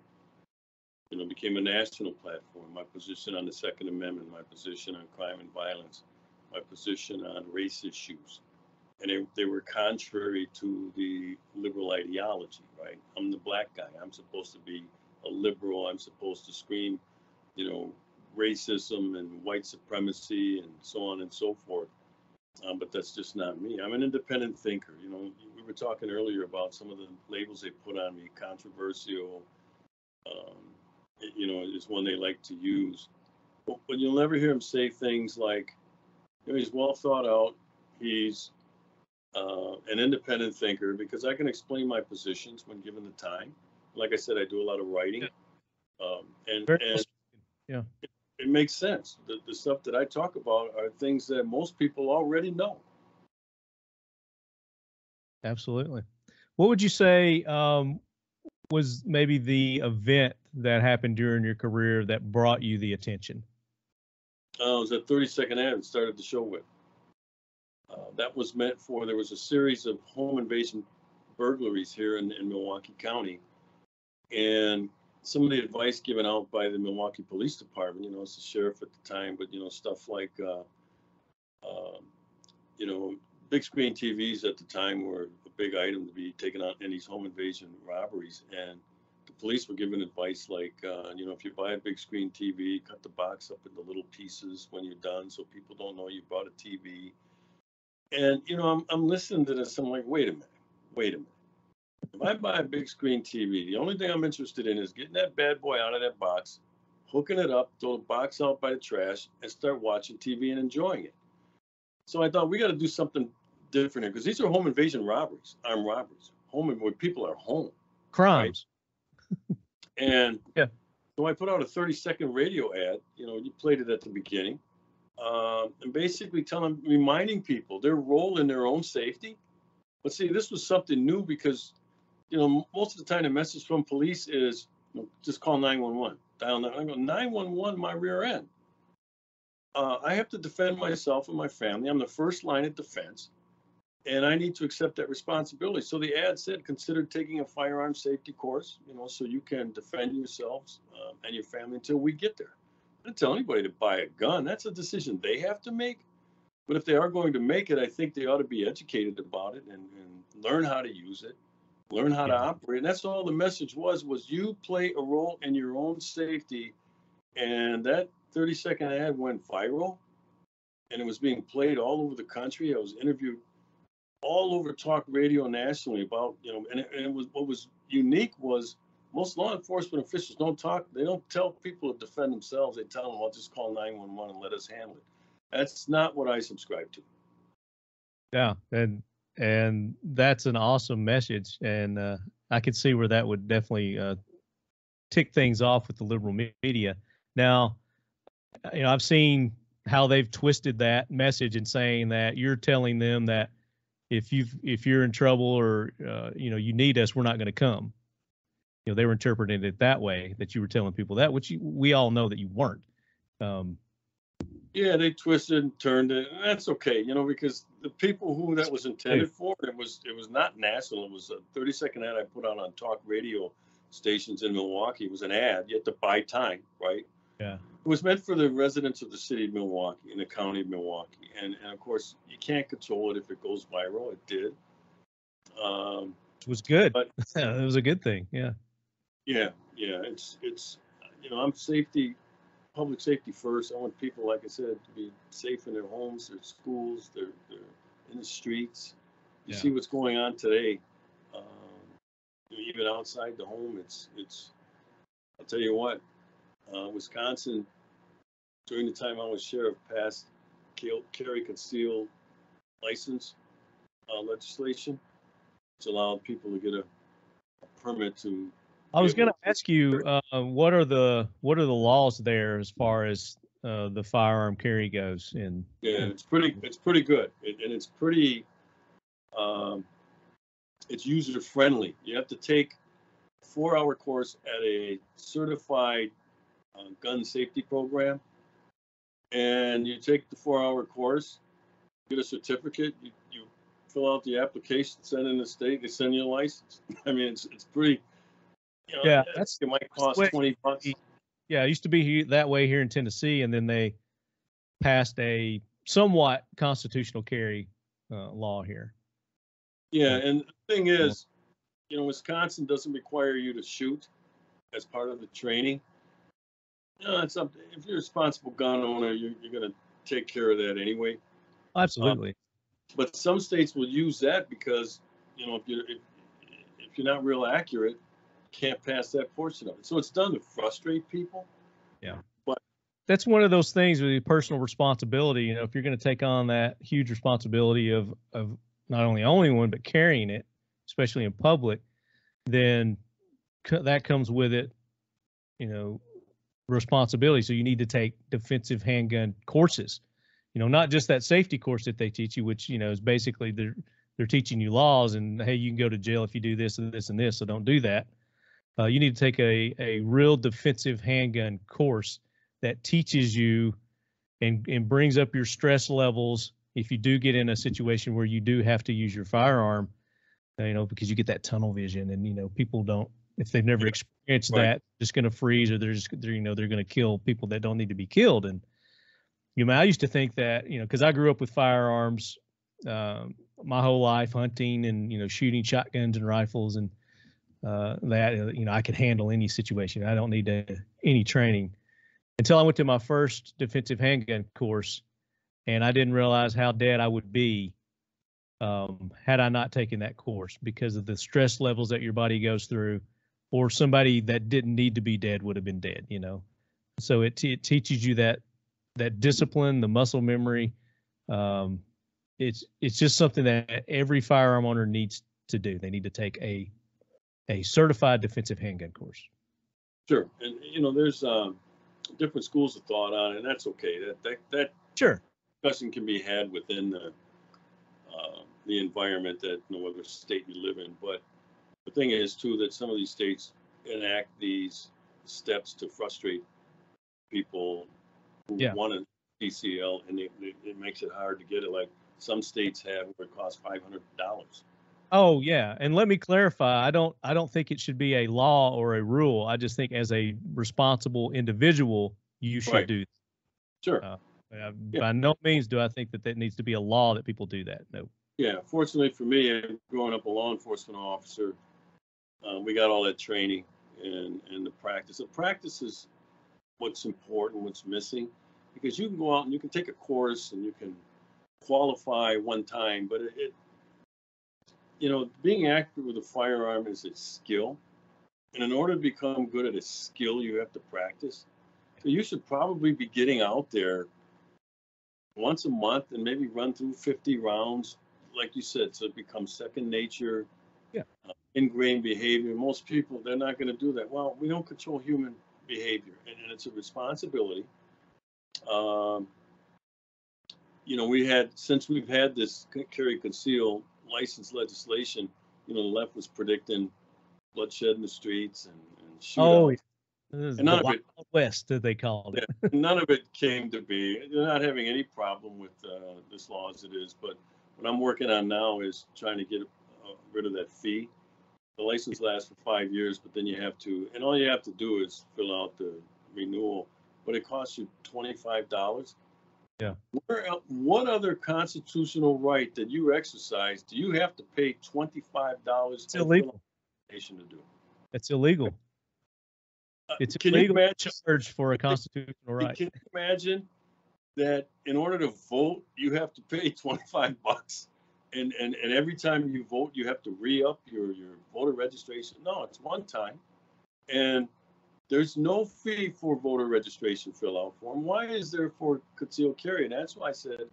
You know, became a national platform. My position on the Second Amendment, my position on crime and violence, my position on race issues. And they were contrary to the liberal ideology, right? I'm the black guy. I'm supposed to be a liberal. I'm supposed to scream, you know, racism and white supremacy and so on and so forth. But that's just not me. I'm an independent thinker. You know, we were talking earlier about some of the labels they put on me, controversial, you know, is one they like to use. But you'll never hear him say things like, you know, he's well thought out. He's an independent thinker, because I can explain my positions when given the time. Like I said, I do a lot of writing, and yeah, it makes sense. The stuff that I talk about are things that most people already know. Absolutely. What would you say was maybe the event that happened during your career that brought you the attention? It was that 30-second ad that started the show with. That was meant for, there was a series of home invasion burglaries here in Milwaukee County. And some of the advice given out by the Milwaukee Police Department, you know, it's the sheriff at the time, but, you know, stuff like, you know, big screen TVs at the time were a big item to be taken out in these home invasion robberies. And the police were given advice like, you know, if you buy a big screen TV, cut the box up into little pieces when you're done so people don't know you bought a TV. And, you know, I'm listening to this. I'm like, wait a minute. If I buy a big screen TV, the only thing I'm interested in is getting that bad boy out of that box, hooking it up, throw the box out by the trash, and start watching TV and enjoying it. So I thought we got to do something different here, because these are home invasion robberies, armed robberies, where people are home. Crimes. Right? And so I put out a 30-second radio ad. You know, you played it at the beginning. And basically reminding people their role in their own safety. But see, this was something new because, you know, most of the time the message from police is, you know, just call 911. Dial 911. I go, 911, my rear end. I have to defend myself and my family. I'm the first line of defense, and I need to accept that responsibility. So the ad said, consider taking a firearm safety course, you know, so you can defend yourselves and your family until we get there. I don't tell anybody to buy a gun. That's a decision they have to make. But if they are going to make it, I think they ought to be educated about it and learn how to use it, learn how to operate. And that's all the message was you play a role in your own safety. And that 30-second ad went viral, and it was being played all over the country. I was interviewed all over talk radio nationally about, and it was, what was unique was most law enforcement officials they don't tell people to defend themselves. They tell them, well, just call 911 and let us handle it. That's not what I subscribe to. Yeah, and that's an awesome message, and I could see where that would definitely tick things off with the liberal media. Now, I've seen how they've twisted that message and saying that you're telling them that if you're in trouble or you need us, we're not going to come. They were interpreting it that way, that you were telling people that, which we all know that you weren't. Yeah, they twisted and turned it, and that's okay, because the people who that was intended for, it was not national. It was a 30-second ad I put out on talk radio stations in Milwaukee. It was an ad. You had to buy time, right? Yeah. It was meant for the residents of the city of Milwaukee and the county of Milwaukee, and of course you can't control it if it goes viral. It did. It was good. But it was a good thing. Yeah. Yeah. It's I'm public safety first. I want people, like I said, to be safe in their homes, their schools, they're in the streets. You see what's going on today, even outside the home. It's. I'll tell you what, Wisconsin, during the time I was sheriff, passed carry concealed license legislation, which allowed people to get a permit to. I was going to ask you, what are the laws there as far as the firearm carry goes? It's pretty good, and it's pretty. It's user friendly. You have to take a 4-hour course at a certified gun safety program, and you take the 4-hour course, get a certificate, you fill out the application, send in the state, they send you a license. I mean, it's pretty. It might cost $20. Yeah, it used to be that way here in Tennessee, and then they passed a somewhat constitutional carry law here. Yeah, and the thing is, Wisconsin doesn't require you to shoot as part of the training. It's up. If you're a responsible gun owner, you're going to take care of that anyway. Absolutely. But some states will use that because, if you're not real accurate, can't pass that portion of it. So it's done to frustrate people. Yeah. But that's one of those things with personal responsibility. If you're going to take on that huge responsibility of not only owning one, but carrying it, especially in public, then that comes with it, responsibility. So you need to take defensive handgun courses, not just that safety course that they teach you, which, is basically they're teaching you laws and, hey, you can go to jail if you do this and this and this. So don't do that. You need to take a real defensive handgun course that teaches you and brings up your stress levels if you do get in a situation where you do have to use your firearm, because you get that tunnel vision, and people don't, if they've never experienced that, just going to freeze, or they're going to kill people that don't need to be killed. And I used to think that, because I grew up with firearms my whole life, hunting and shooting shotguns and rifles, and that I could handle any situation. I don't need any training until I went to my first defensive handgun course, and I didn't realize how dead I would be had I not taken that course, because of the stress levels that your body goes through, or somebody that didn't need to be dead would have been dead. So it teaches you that discipline, the muscle memory. It's just something that every firearm owner needs to do. They need to take a certified defensive handgun course. Sure, and there's different schools of thought on it, and that's okay. That sure discussion can be had within the environment that whether state you live in. But the thing is too that some of these states enact these steps to frustrate people who want a PCL, and it makes it hard to get it. Like some states have where it costs $500. Oh yeah, and let me clarify. I don't think it should be a law or a rule. I just think as a responsible individual, you should do that. Sure. By no means do I think that needs to be a law that people do that. No. Yeah. Fortunately for me, growing up a law enforcement officer, we got all that training and the practice. The practice is what's important, what's missing, because you can go out and you can take a course and you can qualify one time, but being accurate with a firearm is a skill. And in order to become good at a skill, you have to practice. So you should probably be getting out there once a month and maybe run through 50 rounds, like you said, so it becomes second nature, Yeah. Ingrained behavior. Most people, they're not going to do that. Well, we don't control human behavior, and it's a responsibility. Since we've had this carry conceal license legislation, the left was predicting bloodshed in the streets and shootouts. And none of it, West, that they called it. none of it came to be. They're not having any problem with this law as it is. But what I'm working on now is trying to get rid of that fee. The license lasts for 5 years, but then you have to, and all you have to do is fill out the renewal, but it costs you $25. Yeah. What other constitutional right that you exercise do you have to pay $25? It's illegal. To do? It's illegal. It's Can illegal you imagine, charge for a constitutional right. Can you imagine that in order to vote, you have to pay $25? And every time you vote, you have to re-up your voter registration. No, it's one time. And there's no fee for voter registration fill-out form. Why is there for concealed carry? And that's why I said,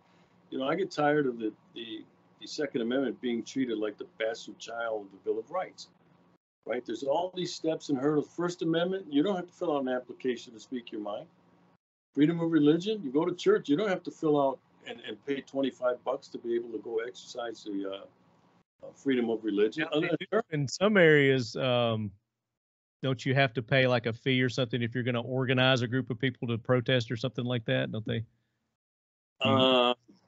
I get tired of the Second Amendment being treated like the bastard child of the Bill of Rights. Right? There's all these steps and hurdles. First Amendment, you don't have to fill out an application to speak your mind. Freedom of religion, you go to church, you don't have to fill out and pay $25 to be able to go exercise the freedom of religion. In some areas, don't you have to pay like a fee or something if you're going to organize a group of people to protest or something like that? Don't they?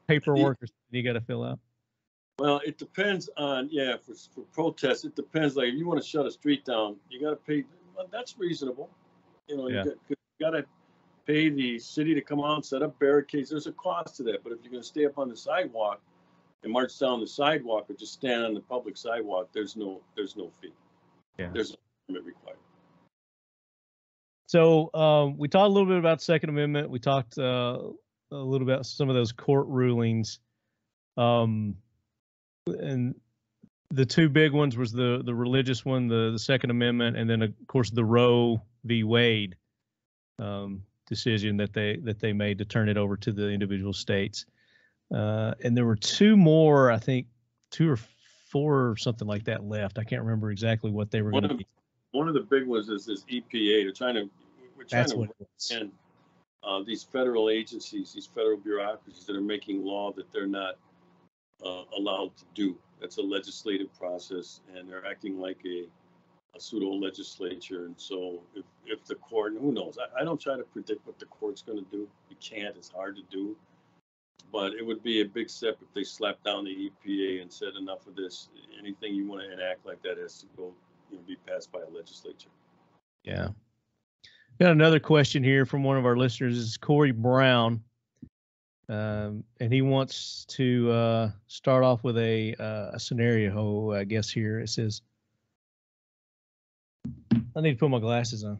Paperwork or something you got to fill out? Well, it depends on, for protests, it depends. Like if you want to shut a street down, you got to pay. Well, that's reasonable. You got to pay the city to come out and set up barricades. There's a cost to that. But if you're going to stay up on the sidewalk and march down the sidewalk or just stand on the public sidewalk, there's no fee. Yeah. There's no permit required. So we talked a little bit about Second Amendment. We talked a little about some of those court rulings. And the two big ones was the religious one, the Second Amendment, and then of course the Roe v. Wade decision that they made to turn it over to the individual states. And there were two more, I think 2 or 4 or something like that left. I can't remember exactly what they were going to be. One of the big ones is this EPA. We're trying to and these federal agencies, these federal bureaucracies that are making law that they're not allowed to do. That's a legislative process, and they're acting like a pseudo legislature. And so if the court, who knows, I don't try to predict what the court's going to do. You can't, it's hard to do. But it would be a big step if they slapped down the EPA and said enough of this. Anything you want to enact like that has to go, be passed by a legislature. Yeah. Got another question here from one of our listeners. This is Corey Brown. And he wants to start off with a scenario, I guess here. It says, I need to put my glasses on.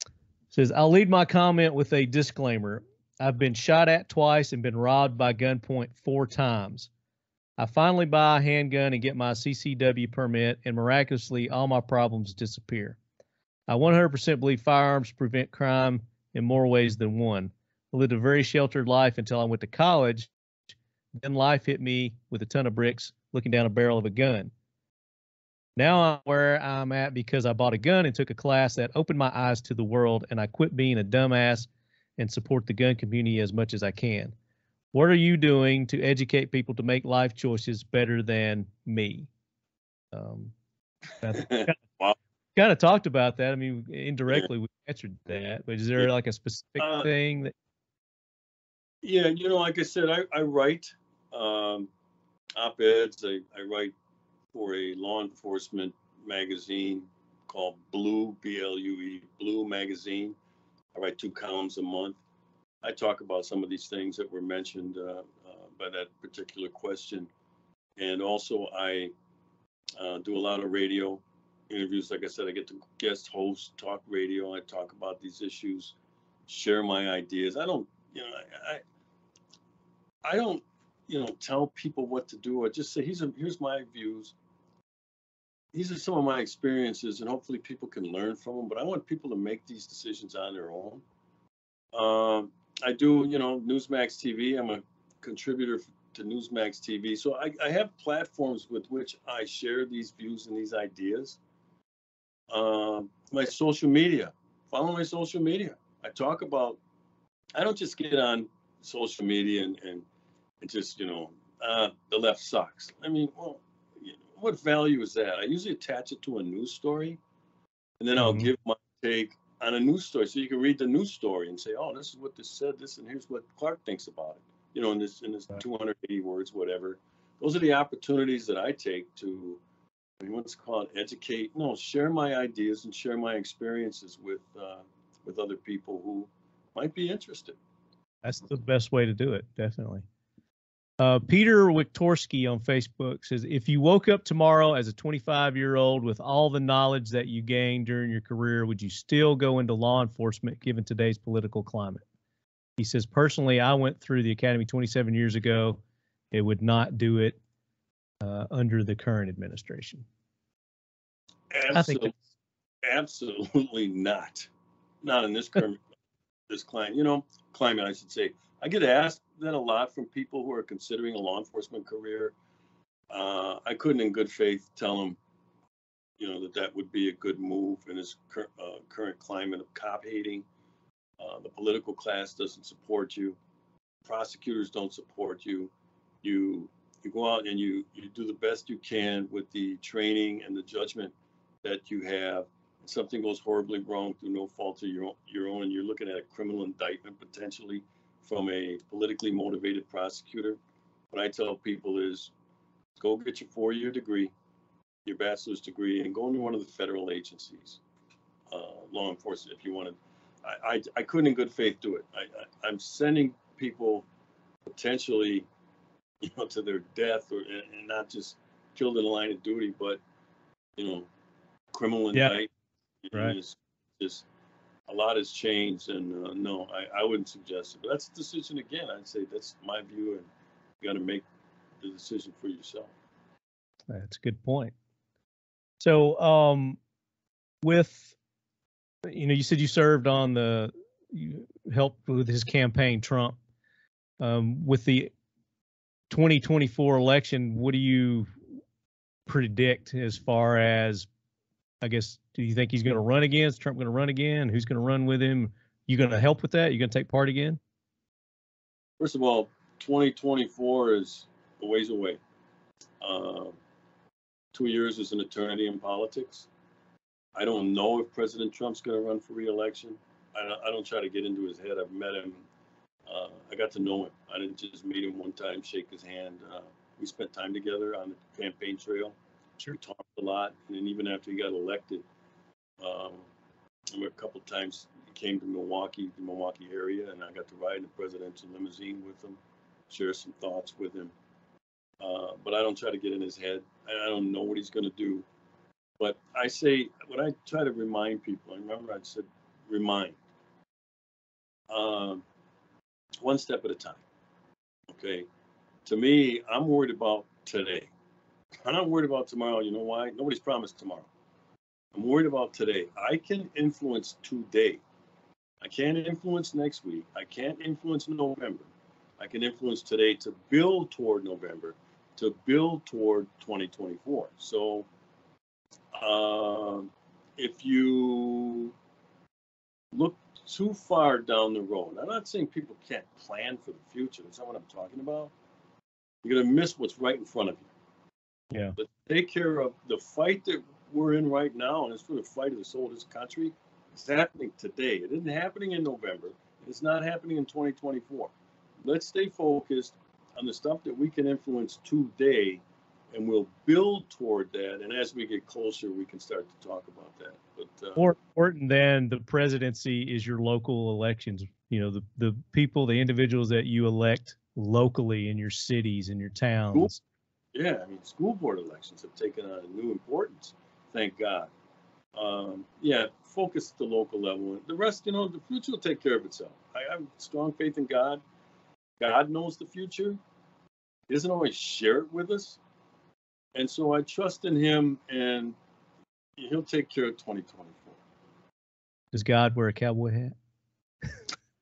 It says, I'll lead my comment with a disclaimer. I've been shot at twice and been robbed by gunpoint 4 times. I finally buy a handgun and get my CCW permit, and miraculously, all my problems disappear. I 100% believe firearms prevent crime in more ways than one. I lived a very sheltered life until I went to college. Then life hit me with a ton of bricks looking down a barrel of a gun. Now I'm where I'm at because I bought a gun and took a class that opened my eyes to the world, and I quit being a dumbass and support the gun community as much as I can. What are you doing to educate people to make life choices better than me? Wow. Kind of talked about that. I mean, indirectly we answered that, but is there like a specific thing that? Yeah, like I said, I write op-eds. I write for a law enforcement magazine called Blue, BLUE, Blue Magazine. I write 2 columns a month. I talk about some of these things that were mentioned by that particular question. And also I do a lot of radio interviews. Like I said, I get to guest host, talk radio. I talk about these issues, share my ideas. I don't, tell people what to do. I just say, here's my views. These are some of my experiences, and hopefully people can learn from them. But I want people to make these decisions on their own. I do, Newsmax TV. I'm a contributor to Newsmax TV. So I have platforms with which I share these views and these ideas. My social media, follow my social media. I don't just get on social media and just, the left sucks. I mean, well, what value is that? I usually attach it to a news story, and then I'll give my take on a news story. So you can read the news story and say, oh, this is what this said, and here's what Clarke thinks about it. In this 280 words, whatever. Those are the opportunities that I take to, what's called educate. No, share my ideas and share my experiences with other people who might be interested. That's the best way to do it, definitely. Peter Wiktorski on Facebook says, if you woke up tomorrow as a 25-year-old with all the knowledge that you gained during your career, would you still go into law enforcement given today's political climate? He says, personally, I went through the academy 27 years ago. It would not do it under the current administration. Absolutely not. Not in this current climate, I should say. I get asked that a lot from people who are considering a law enforcement career. I couldn't in good faith tell them, that would be a good move in this current climate of cop hating. The political class doesn't support you. Prosecutors don't support you. You go out and you do the best you can with the training and the judgment that you have. If something goes horribly wrong through no fault of your own, and you're looking at a criminal indictment potentially from a politically motivated prosecutor, what I tell people is go get your 4-year degree, your bachelor's degree, and go into one of the federal agencies, law enforcement, if you want to. I couldn't in good faith do it. I'm sending people potentially, to their death, and not just killed in the line of duty, but, criminal indictment. Right. It's just a lot has changed, and no, I wouldn't suggest it. But that's a decision again. I'd say that's my view, and you got to make the decision for yourself. That's a good point. So, with, you said you served on you helped with his campaign, Trump. With the 2024 election, what do you predict as far as, I guess, do you think he's going to run again? Is Trump going to run again? Who's going to run with him? You going to help with that? You going to take part again? First of all, 2024 is a ways away. 2 years is an eternity in politics. I don't know if President Trump's going to run for re-election. I don't try to get into his head. I've met him. I got to know him. I didn't just meet him one time, shake his hand. We spent time together on the campaign trail. Sure. We talked a lot, and then even after he got elected, a couple of times he came to Milwaukee, the Milwaukee area, and I got to ride in the presidential limousine with him, share some thoughts with him. But I don't try to get in his head. I don't know what he's going to do. But I say, when I try to remind people, I remember I said, remind. One step at a time. Okay. To me, I'm worried about today. I'm not worried about tomorrow. You know why? Nobody's promised tomorrow. I'm worried about today. I can influence today. I can't influence next week. I can't influence November. I can influence today to build toward November, to build toward 2024. So if you look too far down the road, I'm not saying people can't plan for the future. That's not what I'm talking about. You're going to miss what's right in front of you. Yeah. But take care of the fight that we're in right now, and it's for the fight of the soul of this country. It's happening today. It isn't happening in November. It's not happening in 2024. Let's stay focused on the stuff that we can influence today, and we'll build toward that. And as we get closer, we can start to talk about that. But more important than the presidency is your local elections. The people, the individuals that you elect locally in your cities and your towns. Yeah, school board elections have taken on a new importance. Thank God. Focus at the local level. The rest, the future will take care of itself. I have strong faith in God. God knows the future. He doesn't always share it with us. And so I trust in him, and he'll take care of 2024. Does God wear a cowboy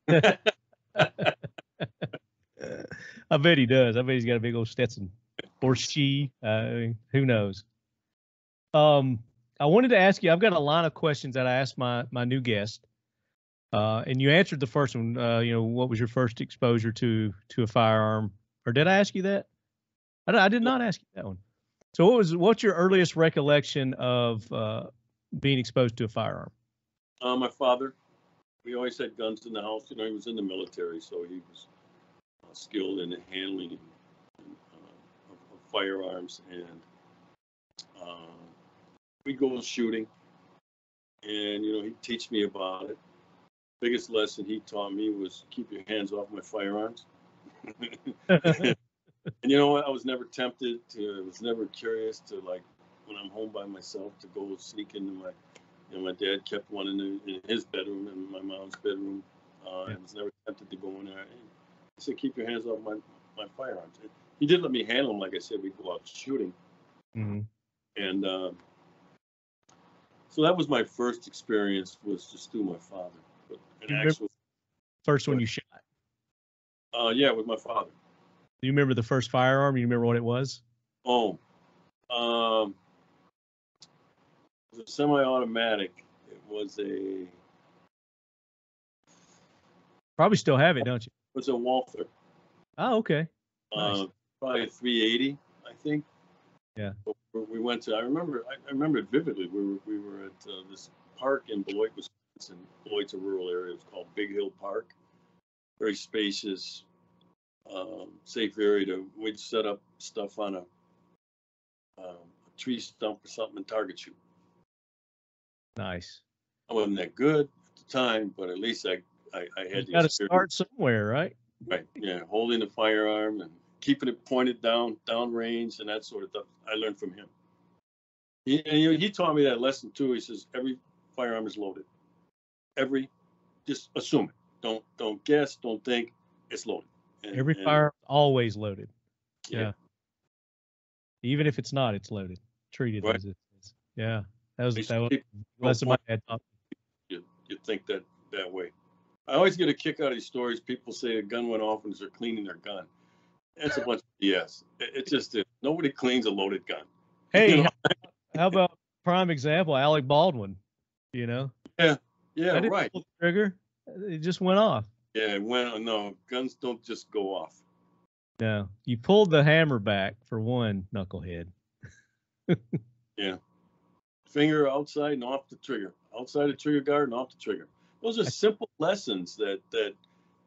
hat? I bet he does. I bet he's got a big old Stetson. Or she. Who knows? I wanted to ask you, I've got a line of questions that I asked my new guest. And you answered the first one. What was your first exposure to a firearm? Or did I ask you that? I did not ask you that one. So what's your earliest recollection of being exposed to a firearm? My father. We always had guns in the house. He was in the military, so he was skilled in the handling of firearms. And we'd go shooting, and he'd teach me about it. Biggest lesson he taught me was keep your hands off my firearms. And you know what? I was never tempted to. I was never curious to, like, when I'm home by myself, to go sneak into my. My dad kept one in his bedroom and my mom's bedroom. I was never tempted to go in there. He said, "Keep your hands off my firearms." He did let me handle them. Like I said, we'd go out shooting. Mm-hmm. And so that was my first experience, was just through my father. But an actual first one you shot? Yeah, with my father. Do you remember the first firearm? You remember what it was? Oh, it was a semi-automatic. It was a. Probably still have it, don't you? It was a Walther. Oh, okay. Nice. Probably a 380, I think. Yeah. We went to. I remember it vividly. We were at this park in Beloit, Wisconsin. Beloit's a rural area. It's called Big Hill Park. Very spacious, safe area. We'd set up stuff on a tree stump or something and target shoot. Nice. I wasn't that good at the time, but at least I had to start somewhere, right? Right. Yeah. Holding the firearm and keeping it pointed down range and that sort of stuff. I learned from him. He taught me that lesson too. He says every firearm is loaded. Just assume it. Don't guess. Don't think. It's loaded. Every firearm always loaded. Yeah. Even if it's not, it's loaded. Treated as it is. Yeah. That was lesson my dad taught me. You think that way. I always get a kick out of these stories. People say a gun went off and they're cleaning their gun. That's a bunch of BS. It just is. Nobody cleans a loaded gun. Hey, how about prime example, Alec Baldwin? Yeah, right. Pull the trigger. It just went off. Yeah, no, guns don't just go off. No, you pulled the hammer back for one, knucklehead. Yeah. Finger outside and off the trigger. Outside the trigger guard and off the trigger. Those are simple lessons that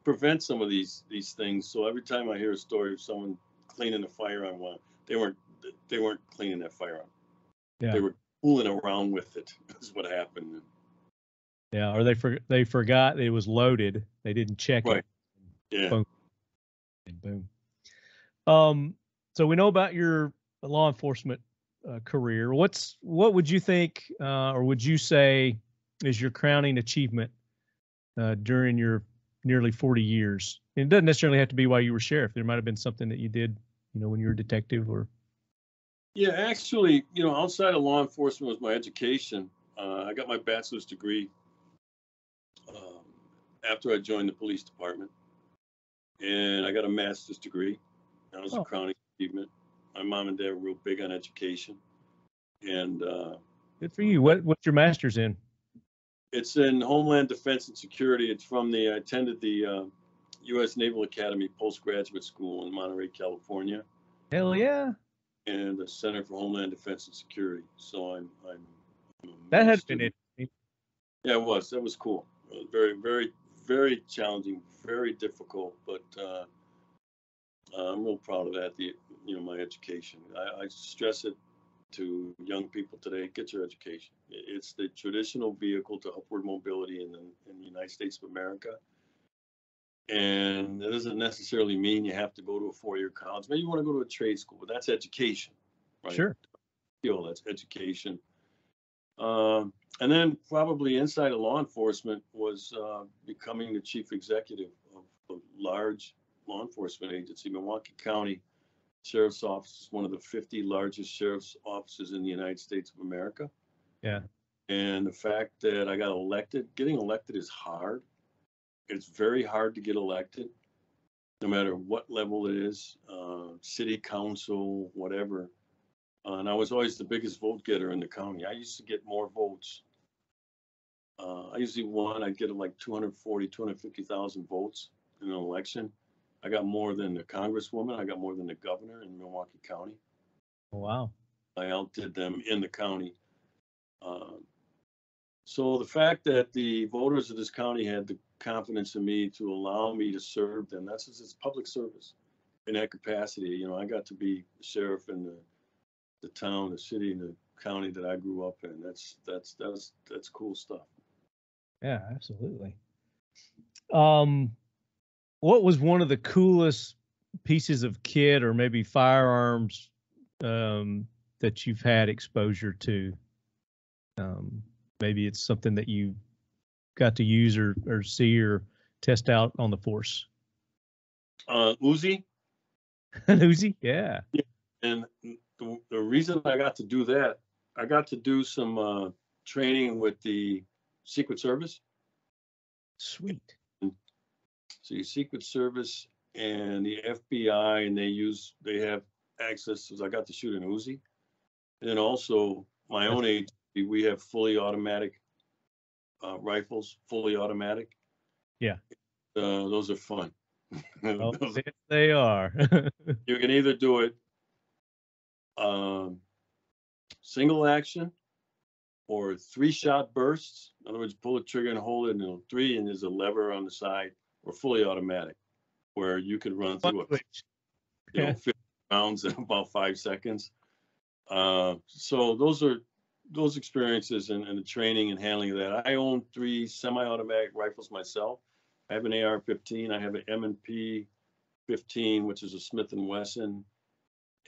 prevent some of these things. So every time I hear a story of someone cleaning a firearm, they weren't cleaning that firearm. Yeah. They were fooling around with it. That's what happened. Yeah, or they forgot it was loaded. They didn't check it. Yeah. Boom. And boom. So we know about your law enforcement career. What would you think, or would you say, is your crowning achievement during your nearly 40 years? And it doesn't necessarily have to be while you were sheriff. There might have been something that you did, when you were a detective or. Yeah, actually, outside of law enforcement was my education. I got my bachelor's degree after I joined the police department, and I got a master's degree. That was a crowning achievement. My mom and dad were real big on education, and good for you. What's your master's in? It's in Homeland Defense and Security. It's I attended the U.S. Naval Academy postgraduate school in Monterey, California. Hell yeah! And the Center for Homeland Defense and Security. So I'm that had been interesting. Yeah, it was. That was cool. It was very, very, very challenging, very difficult, but I'm real proud of that. My education. I stress it to young people today: get your education. It's the traditional vehicle to upward mobility in the United States of America. And it doesn't necessarily mean you have to go to a 4-year college. Maybe you want to go to a trade school, but that's education, right? Sure. That's education. And then probably inside of law enforcement was becoming the chief executive of a large law enforcement agency, Milwaukee County sheriff's office is one of the 50 largest sheriff's offices in the United States of America. Yeah. And the fact that I got elected, getting elected is hard. It's very hard to get elected, no matter what level it is, city council, whatever. And I was always the biggest vote getter in the county. I used to get more votes. I usually won. I'd get like 240, 250,000 votes in an election. I got more than the congresswoman. I got more than the governor in Milwaukee County. Oh, wow. I outdid them in the county. So the fact that the voters of this county had the confidence in me to allow me to serve them, that's just, it's public service in that capacity. You know, I got to be the sheriff in the town, the city, and the county that I grew up in. That's cool stuff. Yeah, absolutely. What was one of the coolest pieces of kit or maybe firearms that you've had exposure to? Maybe it's something that you got to use or see or test out on the force. Uzi. An Uzi, yeah. And the reason I got to do that, I got to do some training with the Secret Service. Sweet. So the Secret Service and the FBI, and they have access. So I got to shoot an Uzi, and then also my own agency, we have fully automatic rifles, fully automatic. Yeah. Those are fun. Oh, they are. You can either do it single action or 3-shot bursts. In other words, pull the trigger and hold it, and 3, and there's a lever on the side, or fully automatic, where you could run through it. 50 rounds in about 5 seconds. So those experiences and the training and handling of that. I own 3 semi-automatic rifles myself. I have an AR-15. I have an M&P 15, which is a Smith & Wesson.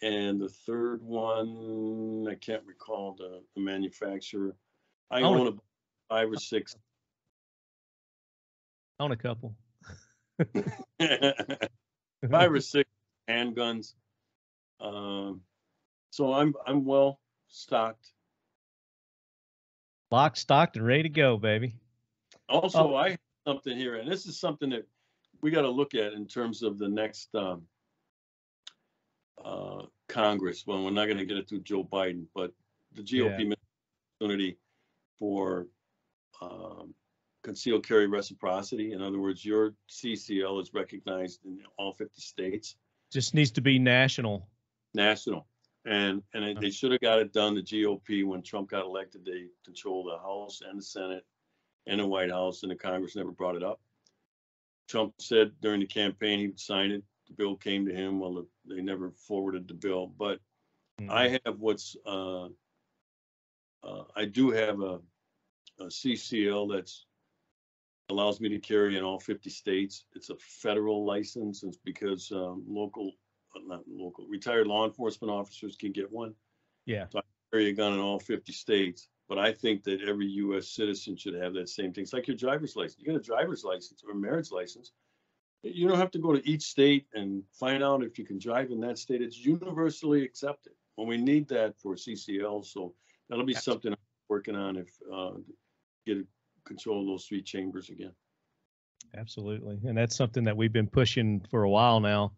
And the third one, I can't recall the manufacturer. I own about 5 or 6. I own a couple. 5 or 6 handguns. So I'm well stocked. Locked, stocked, and ready to go, baby. Also, I have something here, and this is something that we got to look at in terms of the next Congress. Well, we're not going to get it through Joe Biden, but the GOP opportunity for concealed carry reciprocity. In other words, your CCL is recognized in all 50 states. Just needs to be national. And they should have got it done. The GOP, when Trump got elected, they control the House and the Senate and the White House, and the Congress never brought it up. Trump said during the campaign he would sign it. The bill came to him. Well, they never forwarded the bill. But I have I do have a CCL that's allows me to carry in all 50 states. It's a federal license. It's because retired law enforcement officers can get one. Yeah. So I carry a gun in all 50 states, but I think that every U.S. citizen should have that same thing. It's like your driver's license. You get a driver's license or a marriage license. You don't have to go to each state and find out if you can drive in that state. It's universally accepted. Well, we need that for CCL, so that'll be something I'm working on if get control of those 3 chambers again. Absolutely, and that's something that we've been pushing for a while now.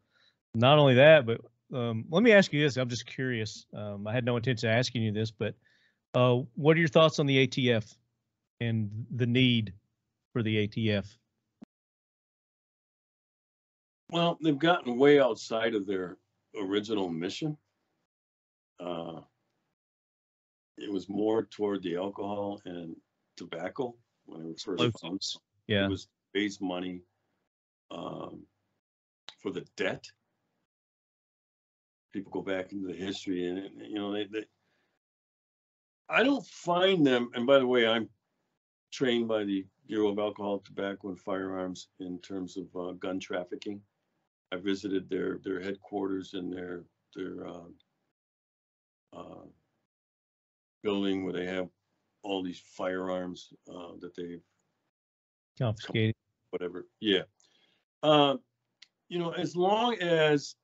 Not only that, but let me ask you this. I'm just curious. I had no intention of asking you this, but what are your thoughts on the ATF and the need for the ATF? Well, they've gotten way outside of their original mission. It was more toward the alcohol and tobacco when it was first found. Yeah. It was to raise money for the debt. People go back into the history, and I don't find them. And by the way, I'm trained by the Bureau of Alcohol, Tobacco, and Firearms in terms of gun trafficking. I visited their headquarters and their building where they have all these firearms that they've confiscated. Whatever. Yeah. As long as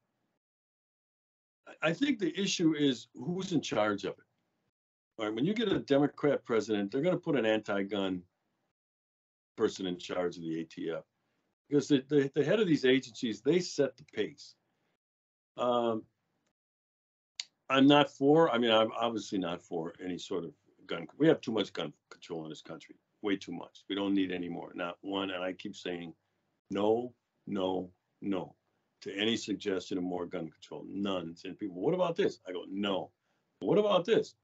I think the issue is who's in charge of it. All right, when you get a Democrat president, they're going to put an anti-gun person in charge of the ATF because the head of these agencies, they set the pace. I'm not for, I mean, I'm obviously not for any sort of gun. We have too much gun control in this country, way too much. We don't need any more, not one. And I keep saying no, no, no to any suggestion of more gun control. None. And people, what about this? I go, no. What about this?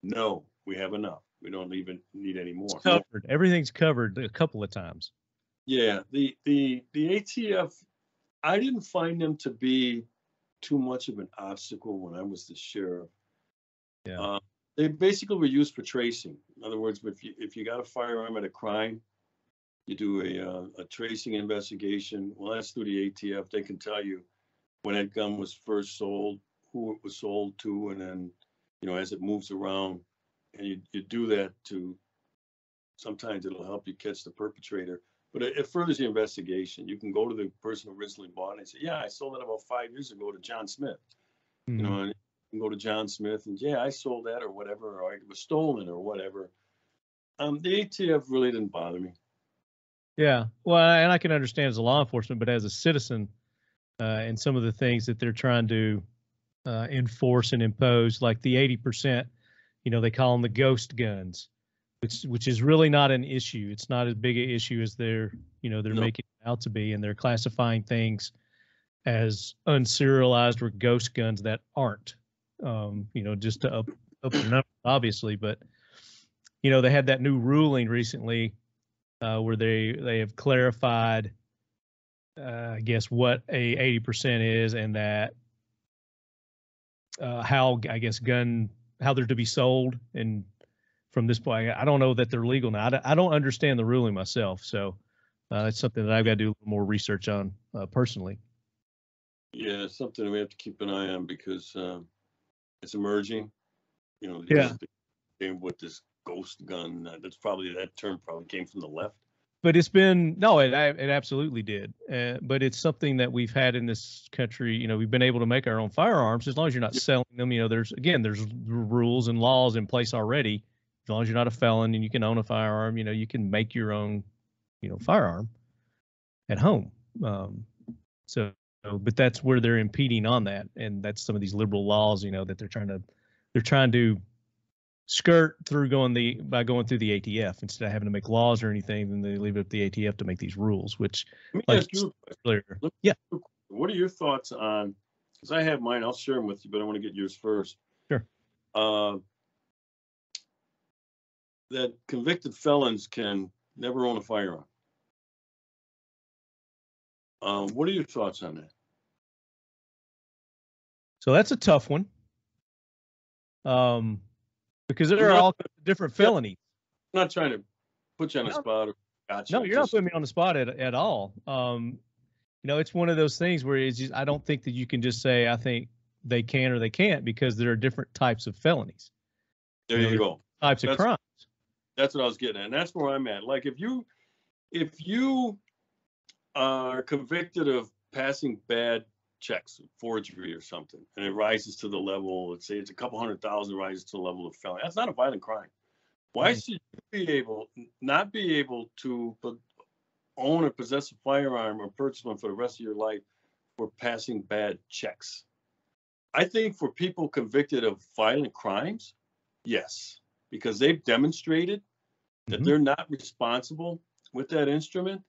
No, we have enough. We don't even need any more. It's covered. Everything's covered a couple of times. Yeah, the ATF, I didn't find them to be too much of an obstacle when I was the sheriff. Yeah. They basically were used for tracing. In other words, if you got a firearm at a crime, you do a tracing investigation. Well, that's through the ATF. They can tell you when that gun was first sold, who it was sold to, and then, you know, as it moves around, and you do that to, sometimes it'll help you catch the perpetrator, but it furthers the investigation. You can go to the person who originally bought it and say, yeah, I sold it about 5 years ago to John Smith. Mm-hmm. You know, and you can go to John Smith and, yeah, I sold that or whatever, or it was stolen or whatever. The ATF really didn't bother me. Yeah, well, and I can understand as a law enforcement, but as a citizen, and some of the things that they're trying to enforce and impose, like the 80%, you know, they call them the ghost guns, which is really not an issue. It's not as big an issue as they're making it out to be, and they're classifying things as unserialized or ghost guns that aren't, just to up the number, obviously. But, you know, they had that new ruling recently where they have clarified, I guess, what a 80% is, and that how they're to be sold. And from this point, I don't know that they're legal now. I don't understand the ruling myself, so it's something that I've got to do a little more research on personally. Yeah, it's something we have to keep an eye on because it's emerging. You know, with this ghost gun, that term probably came from the left. But it absolutely did. But it's something that we've had in this country. You know, we've been able to make our own firearms as long as you're not selling them. You know, there's rules and laws in place already. As long as you're not a felon and you can own a firearm, you know, you can make your own, firearm at home. But that's where they're impeding on that, and that's some of these liberal laws, that they're trying to skirt through by going through the ATF instead of having to make laws or anything. Then they leave it up to the ATF to make these rules. Which, like earlier, yeah. What are your thoughts on? Because I have mine. I'll share them with you, but I want to get yours first. Sure. That convicted felons can never own a firearm. What are your thoughts on that? So that's a tough one. Because there are all different felonies. I'm not trying to put you on the spot. No, you're not putting me on the spot at all. It's one of those things where it's just, I don't think that you can just say, I think they can or they can't, because there are different types of felonies. There you go. Types of crimes. That's what I was getting at. And that's where I'm at. Like if you are convicted of passing bad checks, forgery or something, and it rises to the level, let's say it's a couple 100,000, rises to the level of felony. That's not a violent crime. Why should you not be able to own or possess a firearm or purchase one for the rest of your life for passing bad checks? I think for people convicted of violent crimes, yes, because they've demonstrated that they're not responsible with that instrument.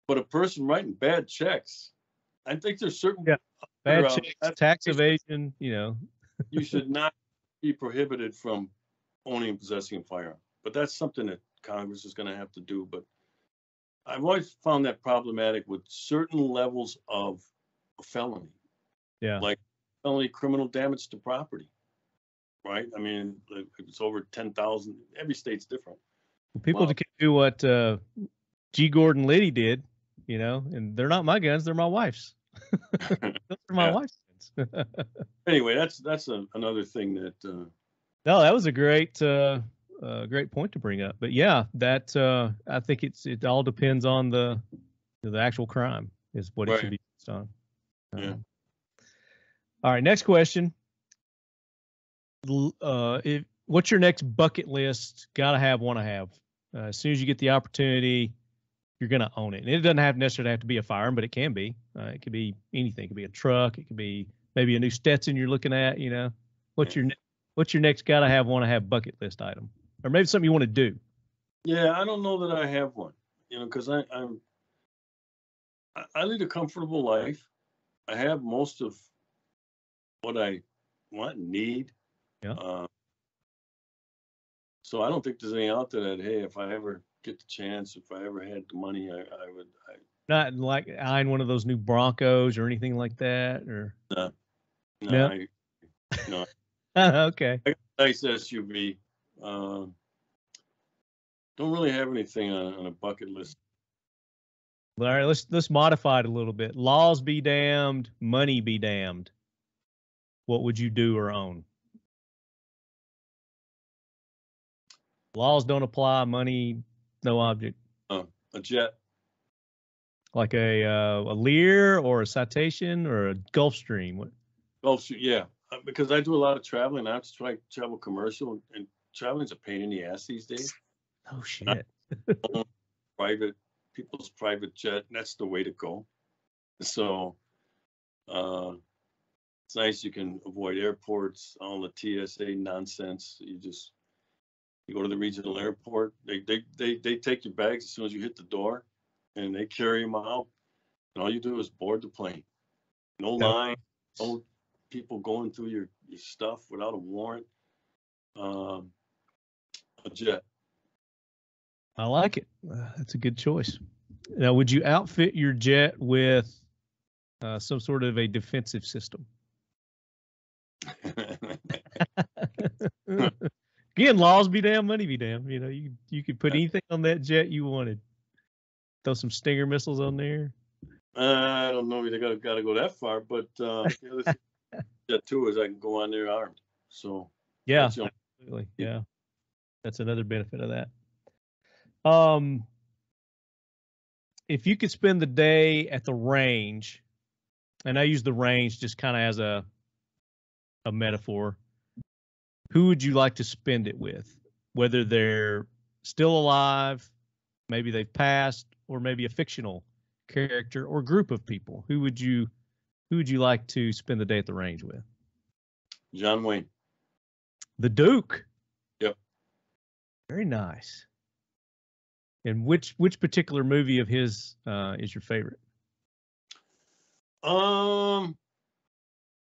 But a person writing bad checks, I think there's certain bad checks, tax evasion. You should not be prohibited from owning and possessing a firearm. But that's something that Congress is going to have to do. But I've always found that problematic with certain levels of a felony. Yeah, like felony criminal damage to property. Right? I mean, if it's over 10,000, every state's different. People can do what G. Gordon Liddy did. And they're not my guns; they're my wife's. Those are my wife's guns. Anyway, that's another thing that. No, that was a great point to bring up. But yeah, that I think it all depends on the actual crime is what it should be based on. Yeah. All right, next question. what's your next bucket list? Gotta have, want to have. As soon as you get the opportunity, you're gonna own it. And it doesn't necessarily have to be a firearm, but it can be. It could be anything. It could be a truck. It could be maybe a new Stetson you're looking at. You know, what's your next gotta have, want to have bucket list item, or maybe something you want to do? Yeah, I don't know that I have one. You know, because I lead a comfortable life. I have most of what I want and need. Yeah. So I don't think there's any out there that, hey, if I ever get the chance, if I ever had the money, I would. Not like eyeing one of those new Broncos or anything like that, or no. Okay. I got a nice SUV. Don't really have anything on a bucket list. All right, let's modify it a little bit. Laws be damned, money be damned. What would you do or own? Laws don't apply, money no object. A jet. Like a Lear or a Citation or a Gulfstream. What? Gulfstream, yeah. Because I do a lot of traveling. I have to try to travel commercial, and traveling's a pain in the ass these days. Oh shit. People's private jet, and that's the way to go. So it's nice you can avoid airports, all the TSA nonsense. You go to the regional airport. They take your bags as soon as you hit the door, and they carry them out. And all you do is board the plane. No line, no people going through your stuff without a warrant. A jet. I like it. That's a good choice. Now, would you outfit your jet with some sort of a defensive system? Again, laws be damned, money be damned. You know, you could put anything on that jet you wanted. Throw some Stinger missiles on there. I don't know if they gotta go that far, but jet too is I can go on there armed. So yeah, absolutely. Yeah, that's another benefit of that. If you could spend the day at the range, and I use the range just kind of as a metaphor, who would you like to spend it with? Whether they're still alive, maybe they've passed, or maybe a fictional character or group of people. Who would you like to spend the day at the range with? John Wayne. The Duke. Yep. Very nice. And which particular movie of his is your favorite?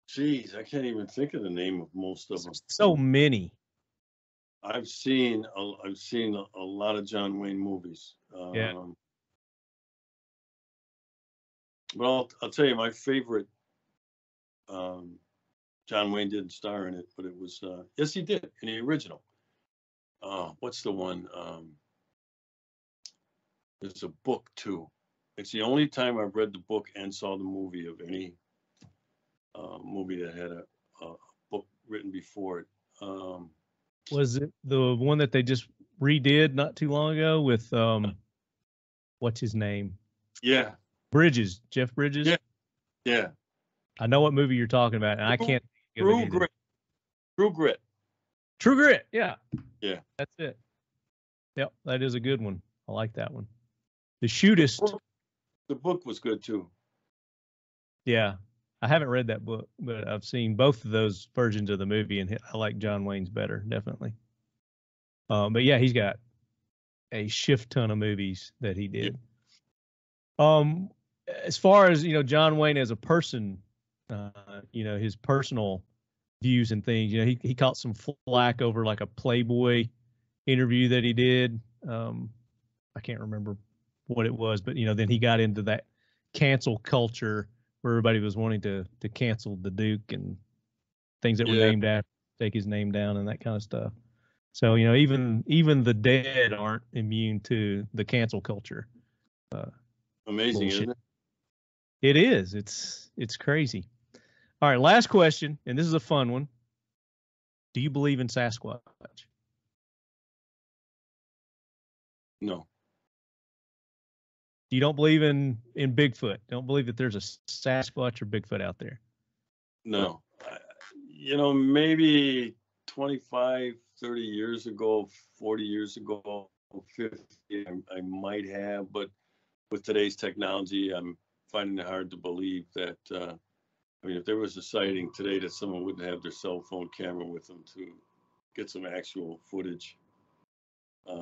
Geez, I can't even think of the name of most of them. So many. I've seen a lot of John Wayne movies. Yeah. Well, I'll tell you my favorite. John Wayne didn't star in it, but it was yes, he did in the original. What's the one? There's a book too. It's the only time I've read the book and saw the movie of any movie that had a book written before it. Was it the one that they just redid not too long ago with what's his name? Yeah. Bridges, Jeff Bridges. Yeah. Yeah. I know what movie you're talking about, and I can't. True Grit. True Grit. True Grit. Yeah. Yeah. That's it. Yep, that is a good one. I like that one. The Shootist. The book was good too. Yeah, I haven't read that book, but I've seen both of those versions of the movie, and I like John Wayne's better, definitely. But yeah, he's got a shift ton of movies that he did. As far as John Wayne as a person, his personal views and things, he caught some flack over like a Playboy interview that he did. I can't remember what it was, but then he got into that cancel culture where everybody was wanting to cancel the Duke and things that were named after, take his name down and that kind of stuff. So even the dead aren't immune to the cancel culture. Amazing, bullshit. Isn't it? It is. It's crazy. All right, last question, and this is a fun one. Do you believe in Sasquatch? No. You don't believe in Bigfoot? Don't believe that there's a Sasquatch or Bigfoot out there? No. Maybe 25, 30 years ago, 40 years ago, 50, I might have, but with today's technology, I'm finding it hard to believe that, I mean, if there was a sighting today, that someone wouldn't have their cell phone camera with them to get some actual footage.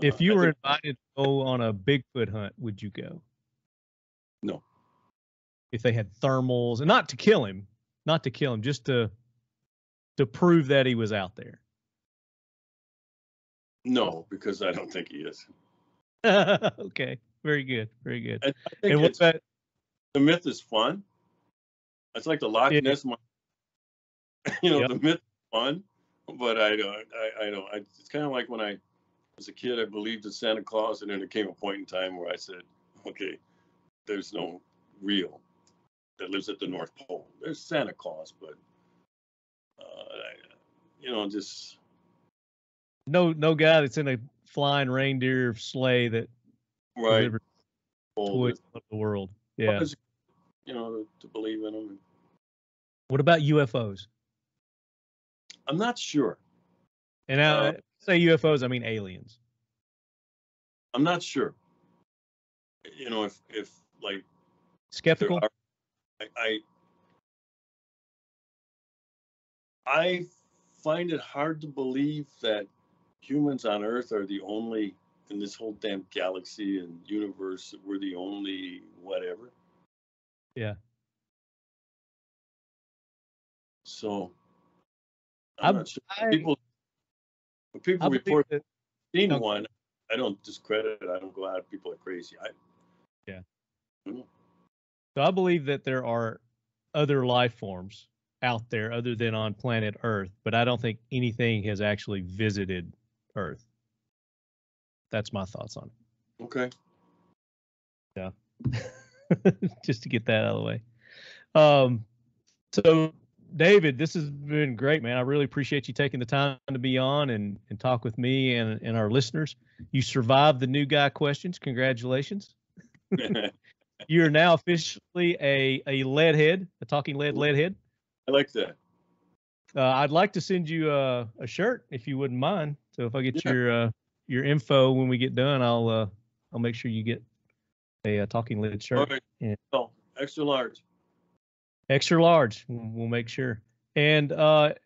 If you were invited to go on a Bigfoot hunt, would you go? No. If they had thermals, and not to kill him, just to prove that he was out there. No, because I don't think he is. Okay, very good, very good. I think and what's that? The myth is fun. It's like the Loch Ness, Yep. The myth is fun, but I don't. It's kind of like when I was a kid, I believed in Santa Claus, and then there came a point in time where I said, okay, there's no real that lives at the North Pole. There's Santa Claus, but just no guy that's in a flying reindeer sleigh that right delivers toys of the world. Yeah, to believe in them. What about UFOs? I'm not sure. And I say UFOs, I mean aliens. I'm not sure. If like skeptical. I find it hard to believe that humans on Earth are the only in this whole damn galaxy and universe. We're the only whatever. Yeah. So I'm not sure. People report that seen one. I don't discredit it. I don't go out. People are crazy. So I believe that there are other life forms out there other than on planet Earth, but I don't think anything has actually visited Earth. That's my thoughts on it. Okay. Yeah. Just to get that out of the way. So David, this has been great, man. I really appreciate you taking the time to be on and talk with me and our listeners. You survived the new guy questions. Congratulations. You're now officially a leadhead, a talking leadhead. I like that. I'd like to send you a shirt if you wouldn't mind. So if I get your info when we get done, I'll make sure you get a talking lead shirt. All right. Yeah. Oh, extra large. Extra large. We'll make sure. And the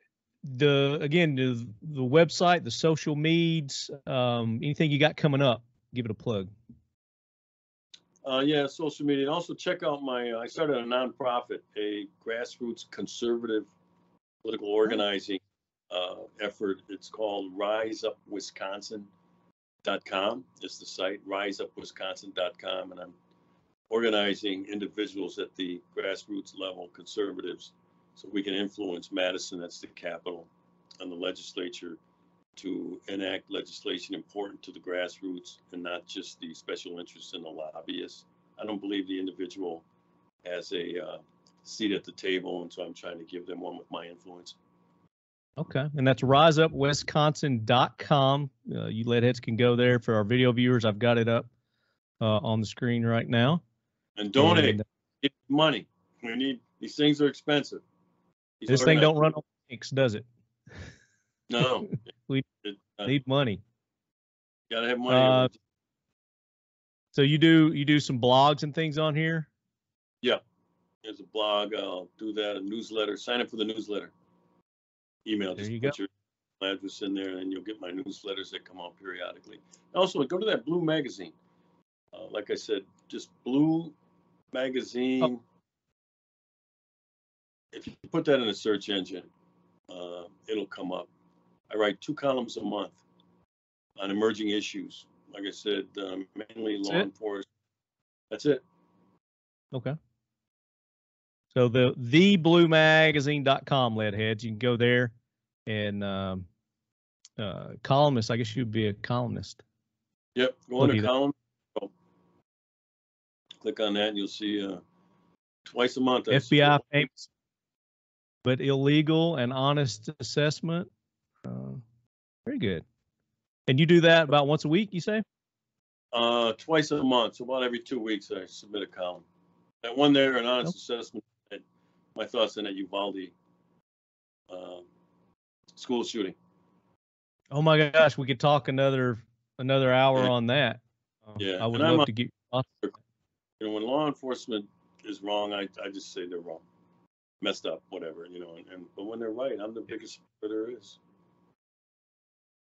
website, the social medias, anything you got coming up, give it a plug. Social media. And also check out I started a nonprofit, a grassroots conservative political organizing effort. It's called riseupwisconsin.com. It's the site, riseupwisconsin.com. And I'm organizing individuals at the grassroots level, conservatives, so we can influence Madison, that's the capital, and the legislature to enact legislation important to the grassroots and not just the special interests and the lobbyists. I don't believe the individual has a seat at the table, and so I'm trying to give them one with my influence. Okay, and that's riseupwisconsin.com. You leadheads can go there. For our video viewers, I've got it up on the screen right now. And donate. Get money. We need, these things are expensive. This thing don't run on tanks, does it? No. We need money. Gotta have money. So you do some blogs and things on here? Yeah. There's a blog. I'll do that. A newsletter. Sign up for the newsletter. Email. Just put your address in there, and you'll get my newsletters that come out periodically. Also, go to that Blue magazine. Like I said, just Blue magazine. Oh. If you put that in a search engine, it'll come up. I write 2 columns a month on emerging issues. Like I said, mainly law enforcement. That's it. Okay. So the bluemagazine.com, leadheads. You can go there, and columnist. I guess you'd be a columnist. Yep. Go on to column. Click on that, and you'll see twice a month. FBI famous, but illegal and honest assessment. Very good. And you do that about once a week, you say? Twice a month. So about every 2 weeks, I submit a column. That one there, an honest assessment. My thoughts on that Uvalde school shooting. Oh my gosh, we could talk another hour on that. Yeah, I would and love to get. you know, when law enforcement is wrong, I just say they're wrong, messed up, whatever, you know. But when they're right, I'm the biggest supporter there is.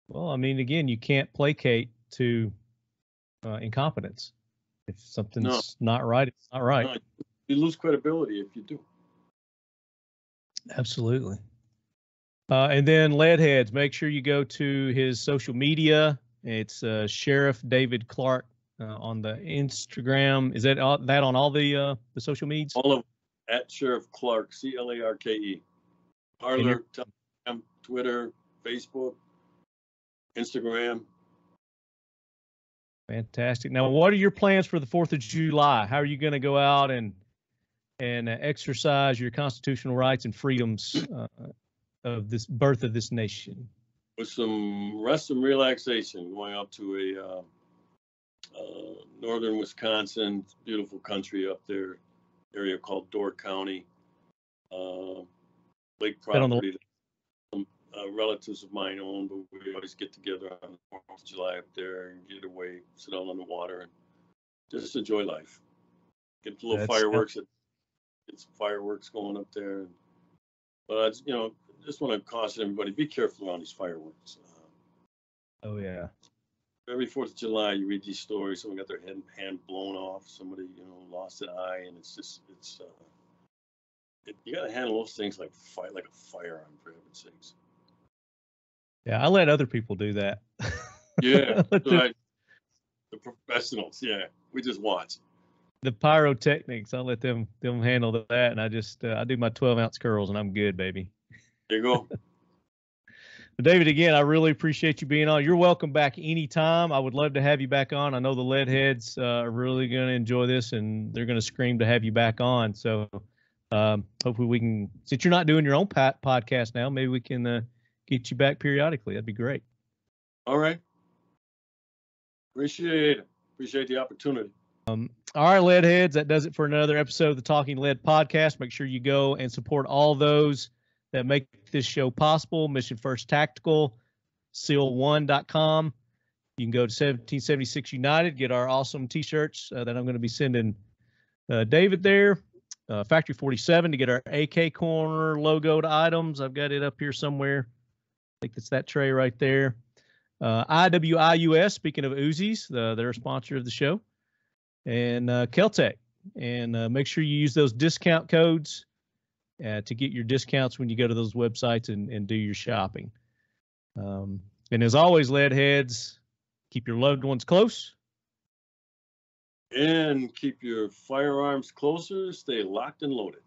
Well, I mean, again, you can't placate to incompetence. If something's not right, it's not right. No, you lose credibility if you do. Absolutely. And then Leadheads, make sure you go to his social media. It's Sheriff David Clarke on the Instagram. Is that on all the social medias? All of at Sheriff Clarke, Clarke. Parler, Telegram, Twitter, Facebook, Instagram. Fantastic. Now, what are your plans for the 4th of July? How are you going to go out and exercise your constitutional rights and freedoms of this birth of this nation? With some rest and relaxation, going up to a northern Wisconsin, beautiful country up there, area called Door County, lake property. Some relatives of mine own, but we always get together on the 4th of July up there and get away, sit out on the water, and just enjoy life. Get a little fireworks. Get some fireworks going up there. But you know, just want to caution everybody: be careful around these fireworks. Oh yeah. Every 4th of July, you read these stories. Someone got their hand blown off. Somebody, you know, lost an eye, and you got to handle those things like a firearm, for heaven's sakes. Yeah, I let other people do that. Yeah, right. The professionals. Yeah, we just watch. The pyrotechnics, I let them handle that, and I just I do my 12-ounce curls, and I'm good, baby. There you go. But David, again, I really appreciate you being on. You're welcome back anytime. I would love to have you back on. I know the Leadheads are really going to enjoy this, and they're going to scream to have you back on. So hopefully we can, since you're not doing your own podcast now, maybe we can get you back periodically. That'd be great. All right. Appreciate it. Appreciate the opportunity. All right, Leadheads, that does it for another episode of the Talking Lead podcast. Make sure you go and support all those that make this show possible. Mission First Tactical, seal1.com. You can go to 1776 United, get our awesome T-shirts that I'm going to be sending David there. Factory 47 to get our AK Corner logoed items. I've got it up here somewhere. I think it's that tray right there. IWIUS, speaking of Uzis, they're a sponsor of the show. And Keltec. And make sure you use those discount codes to get your discounts when you go to those websites and do your shopping. And as always, Leadheads, keep your loved ones close. And keep your firearms closer. Stay locked and loaded.